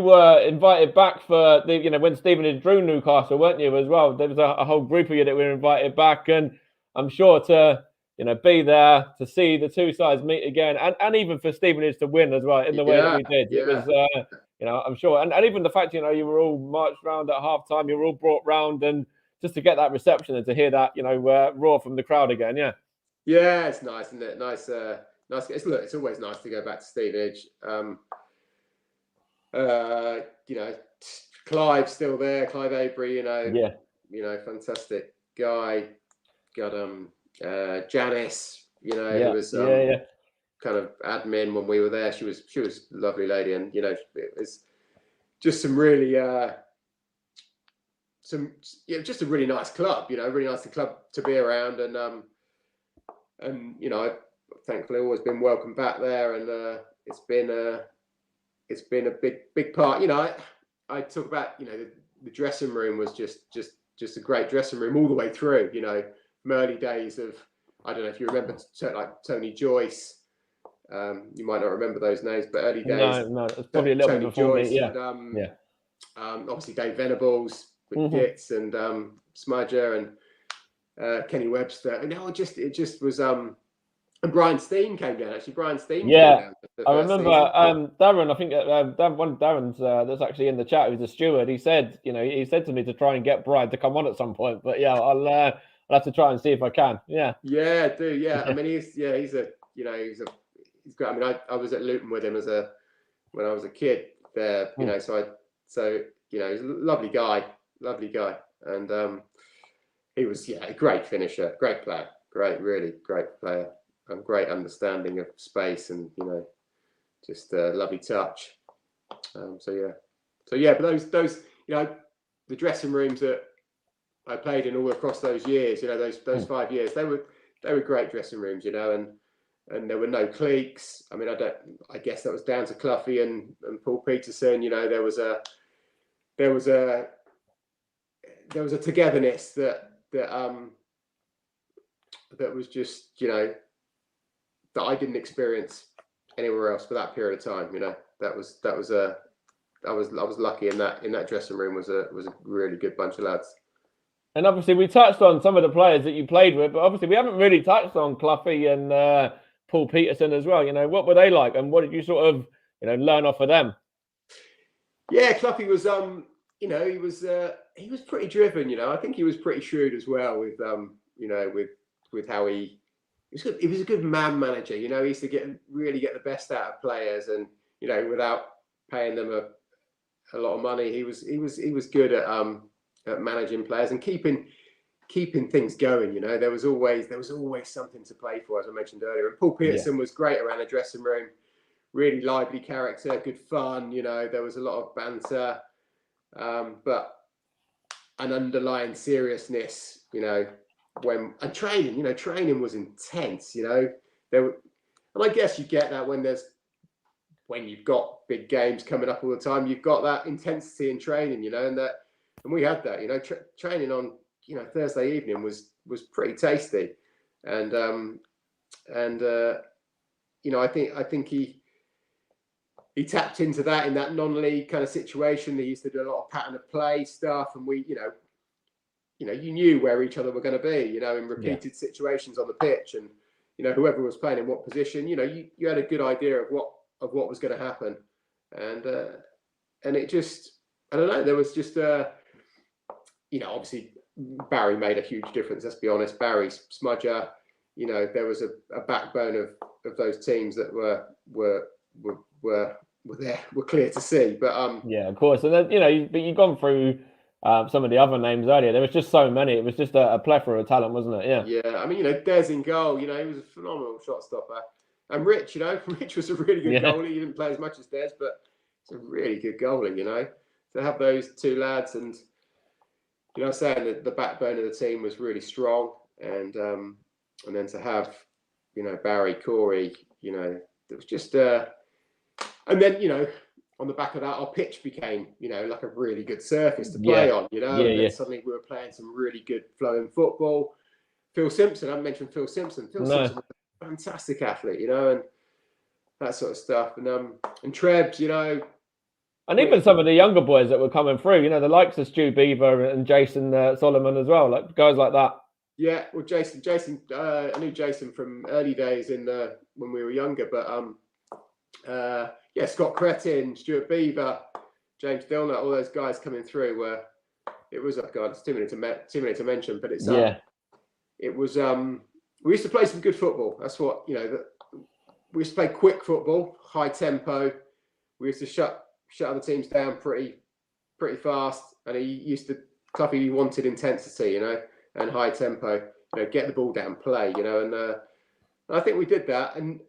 Speaker 1: were invited back for the, when Stevenage drew Newcastle, weren't you, as well? There was a whole group of you that were invited back, and I'm sure to, be there to see the two sides meet again, and even for Stevenage to win as well in the way that we did. It was, I'm sure, and even the fact, you were all marched round at half time, you were all brought round, and just to get that reception and to hear that, roar from the crowd again,
Speaker 2: Yeah, it's nice, isn't it? Nice. It's always nice to go back to Stevenage. Clive's still there, Clive Avery, fantastic guy. Got Janice, who was kind of admin when we were there. She was a lovely lady, and it was just some really just a really nice club, really nice club to be around, and I've thankfully always been welcome back there, and it's been a big part. I talk about the dressing room was just a great dressing room all the way through. From early days of, I don't know if you remember, like Tony Joyce. You might not remember those names, but early days.
Speaker 1: No, it's probably a little bit before
Speaker 2: Joyce,
Speaker 1: me. Yeah,
Speaker 2: and, obviously Dave Venables with Gitz and Smudger and Kenny Webster. And it just was. And Brian Steen came down. Actually, Brian Steen. Came down
Speaker 1: I remember Darren. I think one of Darren's that's actually in the chat. Who's a steward. He said, he said to me to try and get Brian to come on at some point. But yeah, I'll have to try and see if I can. Yeah.
Speaker 2: Yeah, do. Yeah. I mean, he's great. I mean, I was at Luton with him when I was a kid there. So he's a lovely guy, and he was a great finisher, great player, really great player. Great understanding of space, and just a lovely touch. But those the dressing rooms that I played in all across those years, those 5 years, they were great dressing rooms, and there were no cliques. I mean, I guess that was down to Cloughie and Paul Peterson. There was a togetherness that was just that I didn't experience anywhere else for that period of time. I was lucky in that dressing room was a really good bunch of lads.
Speaker 1: And obviously we touched on some of the players that you played with, but obviously we haven't really touched on Cloughie and Paul Peterson as well. What were they like, and what did you sort of learn off of them?
Speaker 2: Yeah, Cloughie was he was pretty driven. I think he was pretty shrewd as well with with how he He was a good man manager. You know, he used to really get the best out of players, and you know, without paying them a lot of money, he was good at managing players and keeping things going. You know, there was always something to play for, as I mentioned earlier. And Paul Peterson was great around the dressing room, really lively character, good fun. You know, there was a lot of banter, but an underlying seriousness. You know, training was intense. You know, and I guess you get that when you've got big games coming up all the time, you've got that intensity in training. You know, and we had that. You know, training on Thursday evening was pretty tasty, and you know, I think he tapped into that in that non-league kind of situation. They used to do a lot of pattern of play stuff, and we, you knew where each other were going to be, you know, in repeated situations on the pitch, and you know, whoever was playing in what position, you know, you had a good idea of what was going to happen, and it just, I don't know, there was just obviously Barry made a huge difference. Let's be honest, Barry, Smudger, you know, there was a backbone of those teams that were there, were clear to see. But
Speaker 1: yeah, of course. And then, you know, but you've gone through some of the other names earlier. There was just so many. It was just a plethora of talent, wasn't it? Yeah.
Speaker 2: Yeah. I mean, you know, Des in goal. You know, he was a phenomenal shot stopper. And Rich, you know, Rich was a really good goalie. He didn't play as much as Des, but he's a really good goalie. You know, to have those two lads, and you know, I'm saying that the backbone of the team was really strong, and then to have, you know, Barry, Corey, you know, it was just and then, you know, on the back of that, our pitch became, you know, like a really good surface to play on, you know, and then suddenly we were playing some really good flowing football. Phil Simpson, I haven't mentioned Phil Simpson. Phil Simpson was a fantastic athlete, you know, and that sort of stuff. And Trebs, you know.
Speaker 1: And even some of the younger boys that were coming through, you know, the likes of Stu Beaver and Jason Solomon as well, like guys like that.
Speaker 2: Yeah, well, Jason, I knew Jason from early days when we were younger, but Scott Cretin, Stuart Beaver, James Dillner, all those guys coming through it's too many to mention, but it was we used to play some good football. That's what, you know, we used to play quick football, high tempo. We used to shut other teams down pretty fast, and Cluffy wanted intensity, you know, and high tempo, you know, get the ball down, play, you know, and I think we did that. And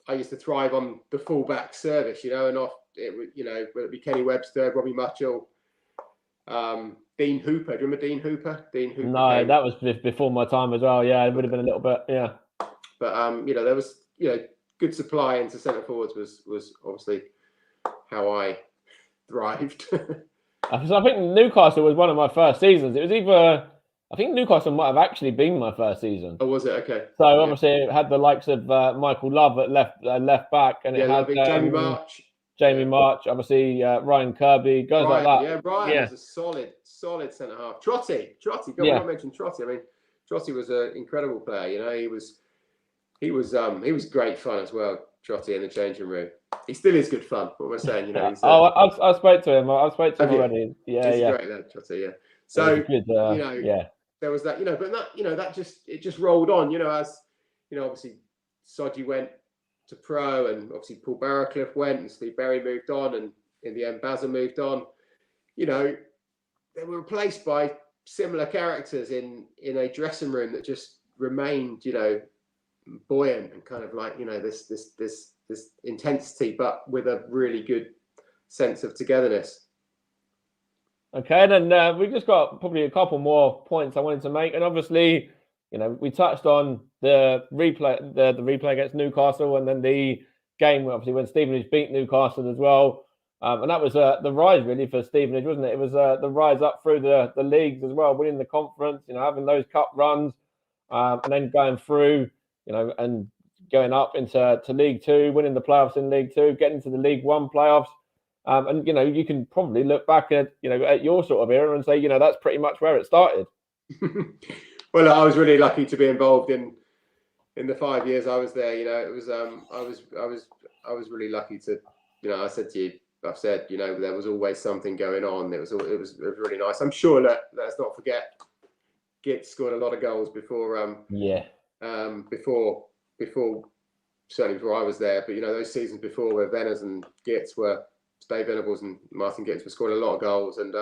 Speaker 2: I used to thrive on the fullback service, you know, and whether it be Kenny Webster, Robbie Mutchell, Dean Hooper. Do you remember Dean Hooper?
Speaker 1: No, that was before my time as well. Yeah, it would have been a little bit, yeah.
Speaker 2: But you know, there was, you know, good supply into centre forwards was obviously how I thrived.
Speaker 1: So I think Newcastle was one of my first seasons. It was I think Newcastle might have actually been my first season.
Speaker 2: Oh, was it? Okay.
Speaker 1: So obviously it had the likes of Michael Love at left back, and it had Jamie March, obviously Ryan Kirby, guys like that.
Speaker 2: Yeah, Ryan was a solid centre half. Trotty. Not mention Trotty. I mean, Trotty was an incredible player. You know, he was great fun as well. Trotty in the changing room. He still is good fun. What we're saying, you know.
Speaker 1: I spoke to him. I spoke to him already. Yeah,
Speaker 2: he's great lad, Trotty. Yeah. So good, you know, there was that, you know, but that, you know, that just rolled on, you know, as you know, obviously Sodgy went to pro, and obviously Paul Barrowcliff went, and Steve Berry moved on, and in the end Bazza moved on. You know, they were replaced by similar characters in a dressing room that just remained, you know, buoyant and kind of like, you know, this intensity, but with a really good sense of togetherness.
Speaker 1: Okay, and then we've just got probably a couple more points I wanted to make, and obviously, you know, we touched on the replay, the replay against Newcastle, and then the game obviously when Stevenage beat Newcastle as well, and that was the rise really for Stevenage, wasn't it? It was the rise up through the leagues as well, winning the conference, you know, having those cup runs, and then going through, you know, and going up into League Two, winning the playoffs in League Two, getting to the League One playoffs. And you know, you can probably look back at, you know, at your sort of era and say, you know, that's pretty much where it started.
Speaker 2: Well, I was really lucky to be involved in the 5 years I was there. You know, it was I was really lucky to, you know, I've said, you know, there was always something going on. It was really nice. I'm sure that let's not forget, Git scored a lot of goals before before certainly before I was there. But those seasons before where Venables and Gitz were, Dave Venables and Martin Gitz were scoring a lot of goals, and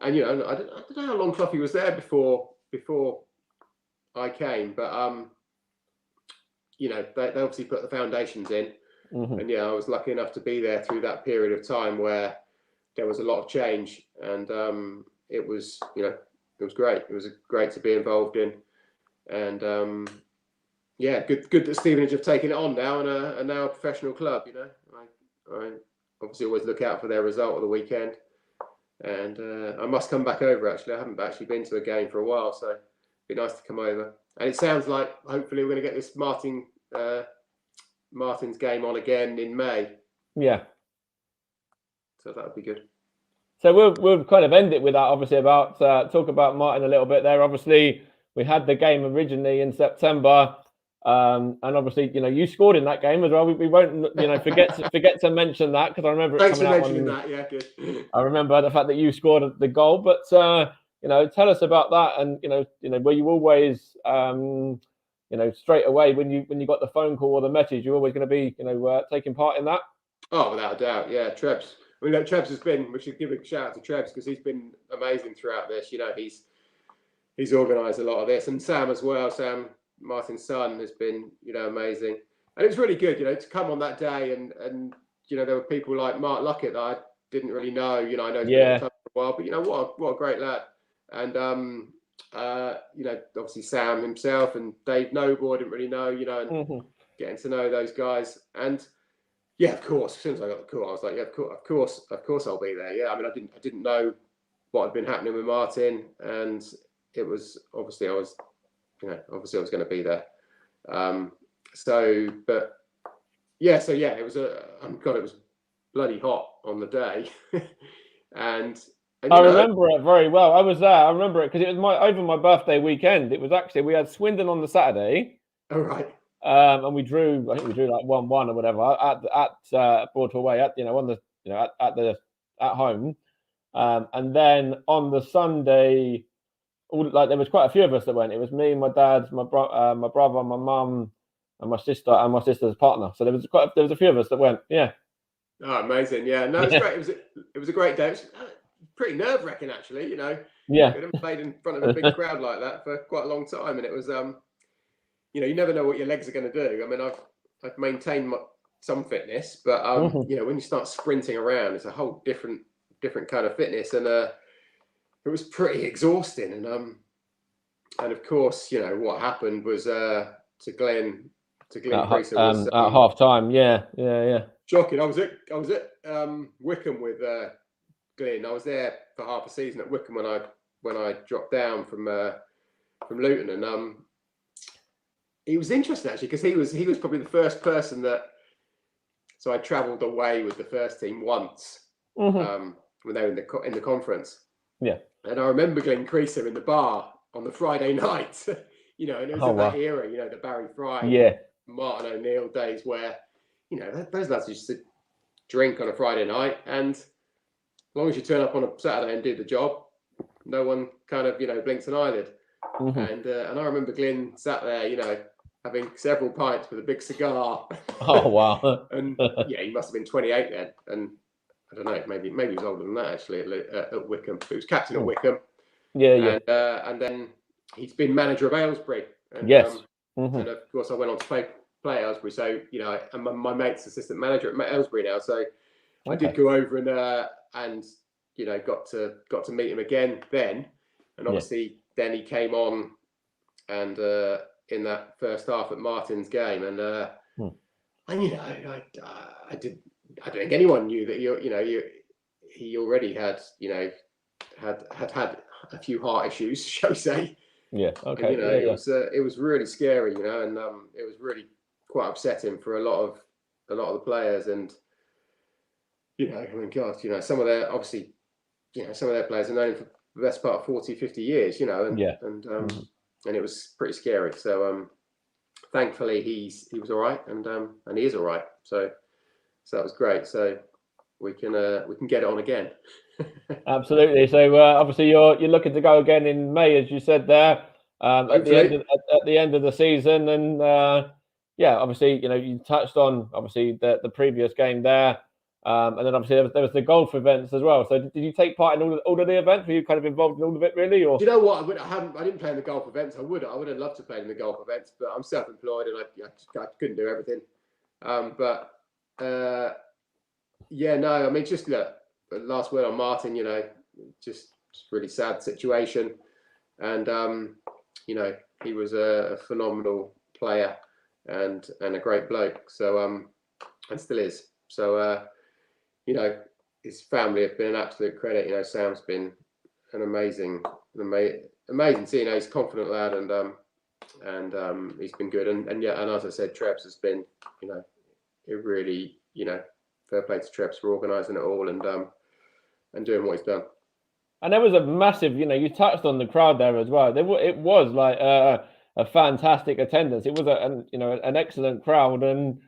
Speaker 2: I don't know how long Cloughie was there before I came, but they obviously put the foundations in, and I was lucky enough to be there through that period of time where there was a lot of change, and it was great. It was great to be involved in, and good that Stevenage have taken it on now and are now a professional club. I obviously always look out for their result of the weekend, and I must come back over. Actually, I haven't actually been to a game for a while, so it'd be nice to come over. And it sounds like hopefully we're going to get this Martin's game on again in May.
Speaker 1: Yeah.
Speaker 2: So that would be good.
Speaker 1: So we'll kind of end it with that, obviously, about talk about Martin a little bit there. Obviously, we had the game originally in September, and obviously, you scored in that game as well. We won't, forget to mention that, because I remember it
Speaker 2: Thanks
Speaker 1: coming
Speaker 2: for
Speaker 1: out
Speaker 2: mentioning that. Yeah, good.
Speaker 1: I remember the fact that you scored the goal, but tell us about that, and were you always straight away when you got the phone call or the message, you're always going to be taking part in that?
Speaker 2: Oh, without a doubt, yeah. Trebs. I mean, Trebs has been. We should give a shout out to Trebs because he's been amazing throughout this. He's organised a lot of this, and Sam as well. Sam, Martin's son, has been amazing, and it was really good to come on that day, and there were people like Mark Luckett that I didn't really know. I know he's been in the club for a while, but what a great lad, and obviously Sam himself and Dave Noble I didn't really know, and getting to know those guys, and yeah, of course, as soon as I got the call, I was like, yeah, of course I'll be there. Yeah, I mean, I didn't know what had been happening with Martin, and it was obviously I was going to be there. It was it was bloody hot on the day, and
Speaker 1: I remember it very well. I was there. I remember it because it was over my birthday weekend. It was actually, we had Swindon on the Saturday.
Speaker 2: Oh, right.
Speaker 1: And we drew. I think we drew like 1-1 or whatever at Broadway at home. And then on the Sunday, there was quite a few of us that went. It was me, my dad, my brother, my mum, and my sister, and my sister's partner. So there was a few of us that went. Yeah.
Speaker 2: Oh, amazing! Yeah, no, it was great. It was a great day. It was pretty nerve-wracking, actually.
Speaker 1: Yeah.
Speaker 2: We haven't played in front of a big crowd like that for quite a long time, and it was you never know what your legs are going to do. I mean, I've maintained some fitness, but when you start sprinting around, it's a whole different kind of fitness, and it was pretty exhausting. And of course, what happened was to Glenn Creaser was
Speaker 1: at half time. Yeah.
Speaker 2: Shocking. I was at Wickham with Glenn. I was there for half a season at Wickham when I dropped down from Luton, and it was interesting actually because he was probably the first person that. So I travelled away with the first team once when they were in the conference. Yeah. And I remember Glenn Creaser in the bar on the Friday night. And it was that era. The Barry Fry, Martin O'Neill days where those lads used to drink on a Friday night, and as long as you turn up on a Saturday and do the job, no one kind of blinks an eyelid. And I remember Glyn sat there, having several pints with a big cigar.
Speaker 1: Oh wow!
Speaker 2: And he must have been 28 then, and I don't know, maybe he was older than that actually at Wickham. He was captain at Wickham. Yeah. And then he's been manager of Aylesbury. And,
Speaker 1: yes.
Speaker 2: And of course, I went on to play at Aylesbury, so and my mate's assistant manager at Aylesbury now. So I did go over and got to meet him again then, and obviously then he came on and in that first half at Martin's game, and I don't think anyone knew that he already had had a few heart issues, shall we say?
Speaker 1: Yeah. Okay.
Speaker 2: And, it was really scary, and it was really quite upsetting for a lot of the players, and I mean, God, some of their players are known for the best part of 40, 50 years, and it was pretty scary. So thankfully he was all right, and he is all right. So that was great. So we can get it on again.
Speaker 1: Absolutely. So obviously you're looking to go again in May, as you said there. at the end of the season. And yeah, obviously, you touched on obviously the previous game there, and then obviously there was the golf events as well. So did you take part in all of the events? Were you kind of involved in all of it, really? Or
Speaker 2: do you know what? I didn't play in the golf events. I would have loved to play in the golf events, but I'm self-employed and I couldn't do everything. Yeah, no, I mean, just look, last word on Martin, just really sad situation. And, he was a phenomenal player and a great bloke. So, and still is. So, his family have been an absolute credit. Sam's been an amazing seeing. He's a confident lad and he's been good. And as I said, Trebs has been, it really, fair play to Trebs for organising it all and doing what he's done.
Speaker 1: And there was a massive, you touched on the crowd there as well. It was like a fantastic attendance. It was an excellent crowd. And,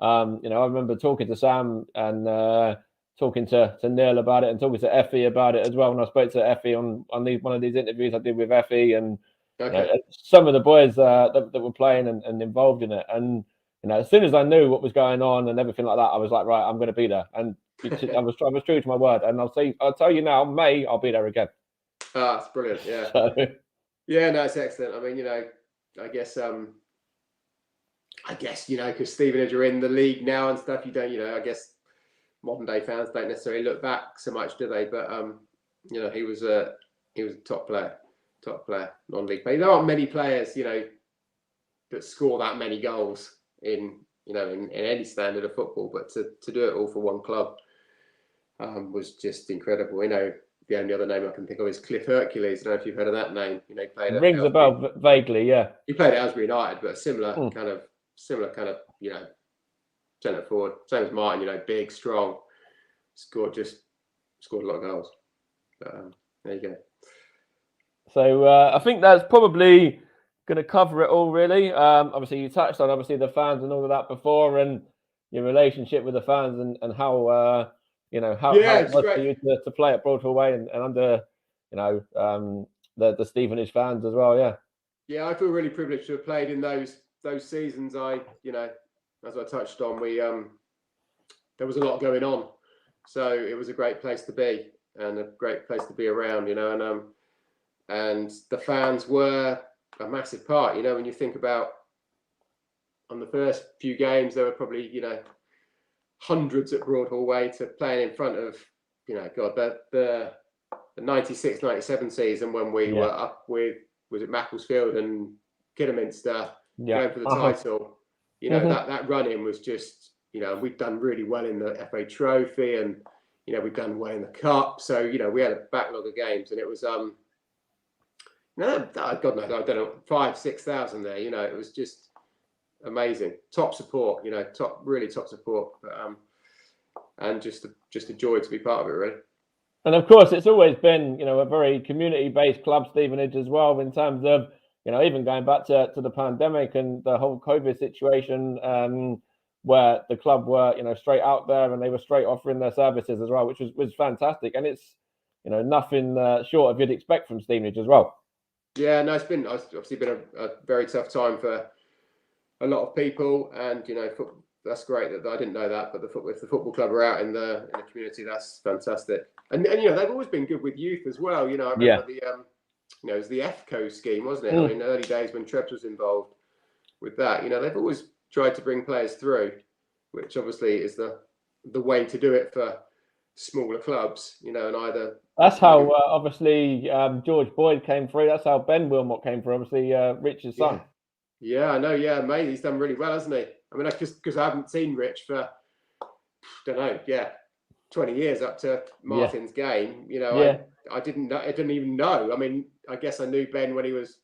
Speaker 1: I remember talking to Sam and talking to Neil about it and talking to Effie about it as well. When I spoke to Effie on one of these interviews I did with Effie and some of the boys that were playing and involved in it. And, as soon as I knew what was going on and everything like that, I was like, right, I'm going to be there. And I was true to my word. And I'll tell you now, May, I'll be there again.
Speaker 2: Ah, it's brilliant. Yeah. Yeah, no, it's excellent. I mean, I guess, because Stevenage are in the league now and stuff, you don't, I guess modern day fans don't necessarily look back so much, do they? But, he was a top player, non-league player. There aren't many players, that score that many goals in any standard of football, but to do it all for one club was just incredible. The only other name I can think of is Cliff Hercules. I don't know if you've heard of that name. He played
Speaker 1: rings a bell vaguely, yeah.
Speaker 2: He played at Ellsbury United, but a similar kind of centre forward, same as Martin. Big, strong, scored a lot of goals. But, there you go.
Speaker 1: So I think that's probably going to cover it all, really. Obviously, you touched on the fans and all of that before, and your relationship with the fans and how how it was for you to play at Broadway and under the Stevenage fans as well.
Speaker 2: Yeah, I feel really privileged to have played in those seasons. As I touched on, there was a lot going on, so it was a great place to be and a great place to be around. And the fans were a massive part. When you think about on the first few games, there were probably hundreds at Broadway to playing in front of the 96-97 season when we were up with, was it Macclesfield and Kidderminster going for the title. That run-in was just, we'd done really well in the FA Trophy and, we'd done well in the Cup. So, we had a backlog of games and it was, God knows, I don't know, 5,000-6,000 there. It was just amazing. Top support, really top support. But, and just a joy to be part of it, really.
Speaker 1: And of course, it's always been, a very community-based club, Stevenage, as well, in terms of, even going back to the pandemic and the whole COVID situation, where the club were, straight out there and they were straight offering their services as well, which was fantastic. And it's, nothing short of you'd expect from Stevenage as well.
Speaker 2: Yeah, no, it's obviously been a very tough time for a lot of people, and that's great that I didn't know that. But if the football club are out in the community, that's fantastic. And they've always been good with youth as well. I remember it was the FCO scheme, wasn't it? I mean, early days when Trebs was involved with that. They've always tried to bring players through, which obviously is the way to do it for smaller clubs. And either.
Speaker 1: That's how obviously George Boyd came through. That's how Ben Wilmot came through. Obviously, Rich's son.
Speaker 2: Yeah, I know. Yeah, mate, he's done really well, hasn't he? I mean, because I haven't seen Rich for, don't know, 20 years up to Martin's game. I didn't even know. I mean, I guess I knew Ben when he was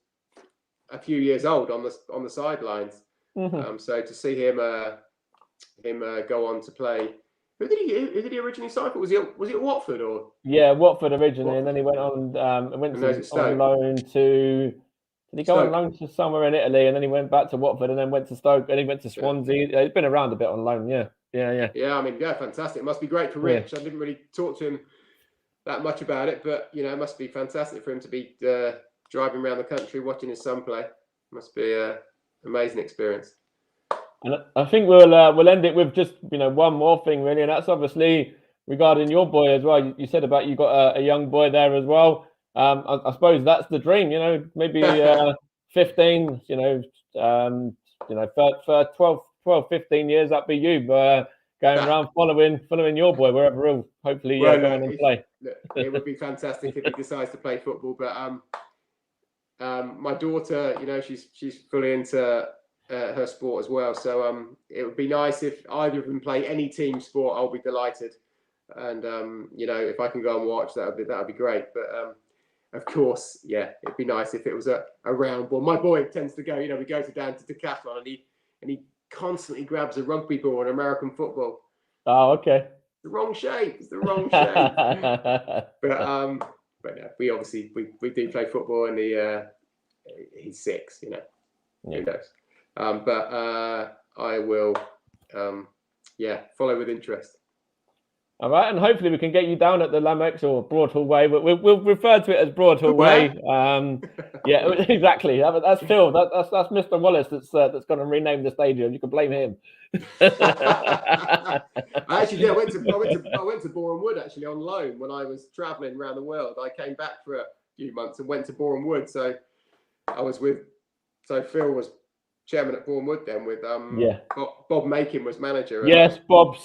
Speaker 2: a few years old on the sidelines. So to see him go on to play. Who did he originally sign for? Was he at Watford or?
Speaker 1: Yeah, Watford originally, and then he went on on loan to. Did he go on loan to somewhere in Italy, and then he went back to Watford, and then went to Stoke, and he went to Swansea. He's been around a bit on loan, yeah.
Speaker 2: Yeah, I mean, fantastic. It must be great for Rich. I didn't really talk to him that much about it, but it must be fantastic for him to be driving around the country, watching his son play. Must be an amazing experience.
Speaker 1: And I think we'll end it with just one more thing really, and that's obviously regarding your boy as well. You said about you got a young boy there as well. I suppose that's the dream, maybe 15, for 12, 15 years, that'd be you, but going around following your boy wherever he'll hopefully go in and play.
Speaker 2: It would be fantastic if he decides to play football, but my daughter, she's fully into her sport as well, so it would be nice if either of them play any team sport. I'll be delighted, and if I can go and watch, that would be great. But of course, yeah, it'd be nice if it was a round ball. My boy tends to go, we go down to Decathlon, and he constantly grabs a rugby ball in American football.
Speaker 1: Oh, okay.
Speaker 2: The wrong shape. It's the wrong shape. But no, we obviously we do play football, and he's 6. Who knows? But I will, follow with interest.
Speaker 1: All right, and hopefully we can get you down at the Lamex or Broadhall Way. We'll refer to it as Broadhall Way. Yeah, exactly. That's Phil. That's Mr. Wallace that's going to rename the stadium. You can blame him.
Speaker 2: I actually did. I went to Borough Wood actually on loan when I was travelling around the world. I came back for a few months and went to Borough Wood. So I was Phil was chairman at Borough Wood then with Bob Makin was manager.
Speaker 1: Yes, Bob's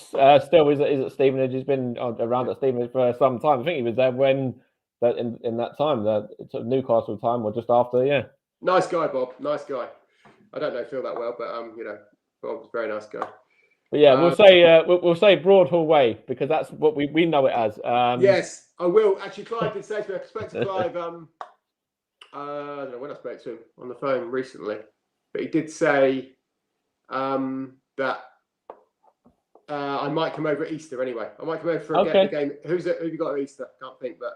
Speaker 1: still is at Stevenage. He's been around at Stevenage for some time. I think he was there when in that time, the Newcastle time, or just after. Yeah.
Speaker 2: Nice guy, Bob. Nice guy. I don't know Phil that well, but Bob's a very nice guy.
Speaker 1: But yeah, we'll say Broadhall Way because that's what we know it as.
Speaker 2: Yes, I will. Actually, Clive did say to me, I spoke to Clive. I don't know when I spoke to him on the phone recently, but he did say that I might come over at Easter anyway. I might come over for a game. Who you got at Easter? Can't think, but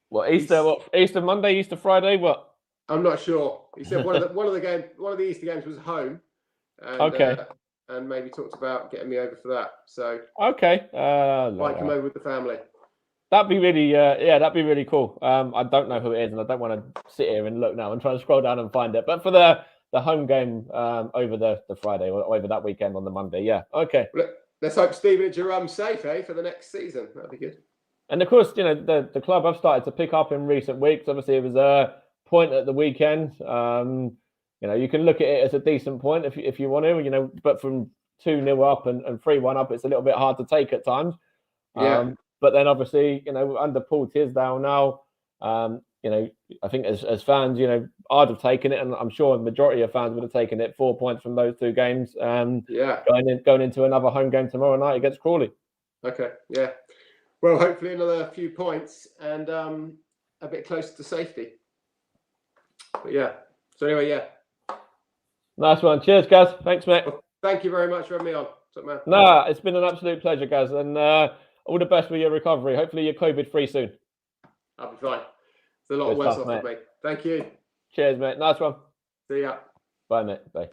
Speaker 1: what Easter? What Easter Monday? Easter Friday? What?
Speaker 2: I'm not sure. He said one of the Easter games was home. And, and maybe talked about getting me over for that. So might come over with the family.
Speaker 1: That'd be really that'd be really cool. I don't know who it is, and I don't want to sit here and look now and try and scroll down and find it. But for the home game over the Friday or over that weekend on the Monday,
Speaker 2: Well, let's hope Stevenage are safe, for the next season. That'd be good.
Speaker 1: And of course, the club have started to pick up in recent weeks. Obviously, it was a point at the weekend. You can look at it as a decent point if you want to, but from 2-0 up and 3-1 up, it's a little bit hard to take at times.
Speaker 2: Yeah.
Speaker 1: But then obviously, under Paul Tisdale now, I think as fans, I'd have taken it, and I'm sure the majority of fans would have taken it. 4 points from those 2 games. Going into another home game tomorrow night against Crawley.
Speaker 2: Okay. Yeah. Well, hopefully another few points and a bit closer to safety. But yeah. So anyway,
Speaker 1: Nice one. Cheers, Gaz. Thanks, mate.
Speaker 2: Well, thank you very much for having me on. What's up, man?
Speaker 1: Nah, it's been an absolute pleasure, Gaz, and all the best with your recovery. Hopefully you're COVID-free soon.
Speaker 2: I'll be fine. It's a lot worse off with me. Thank you.
Speaker 1: Cheers, mate. Nice one.
Speaker 2: See ya.
Speaker 1: Bye, mate. Bye.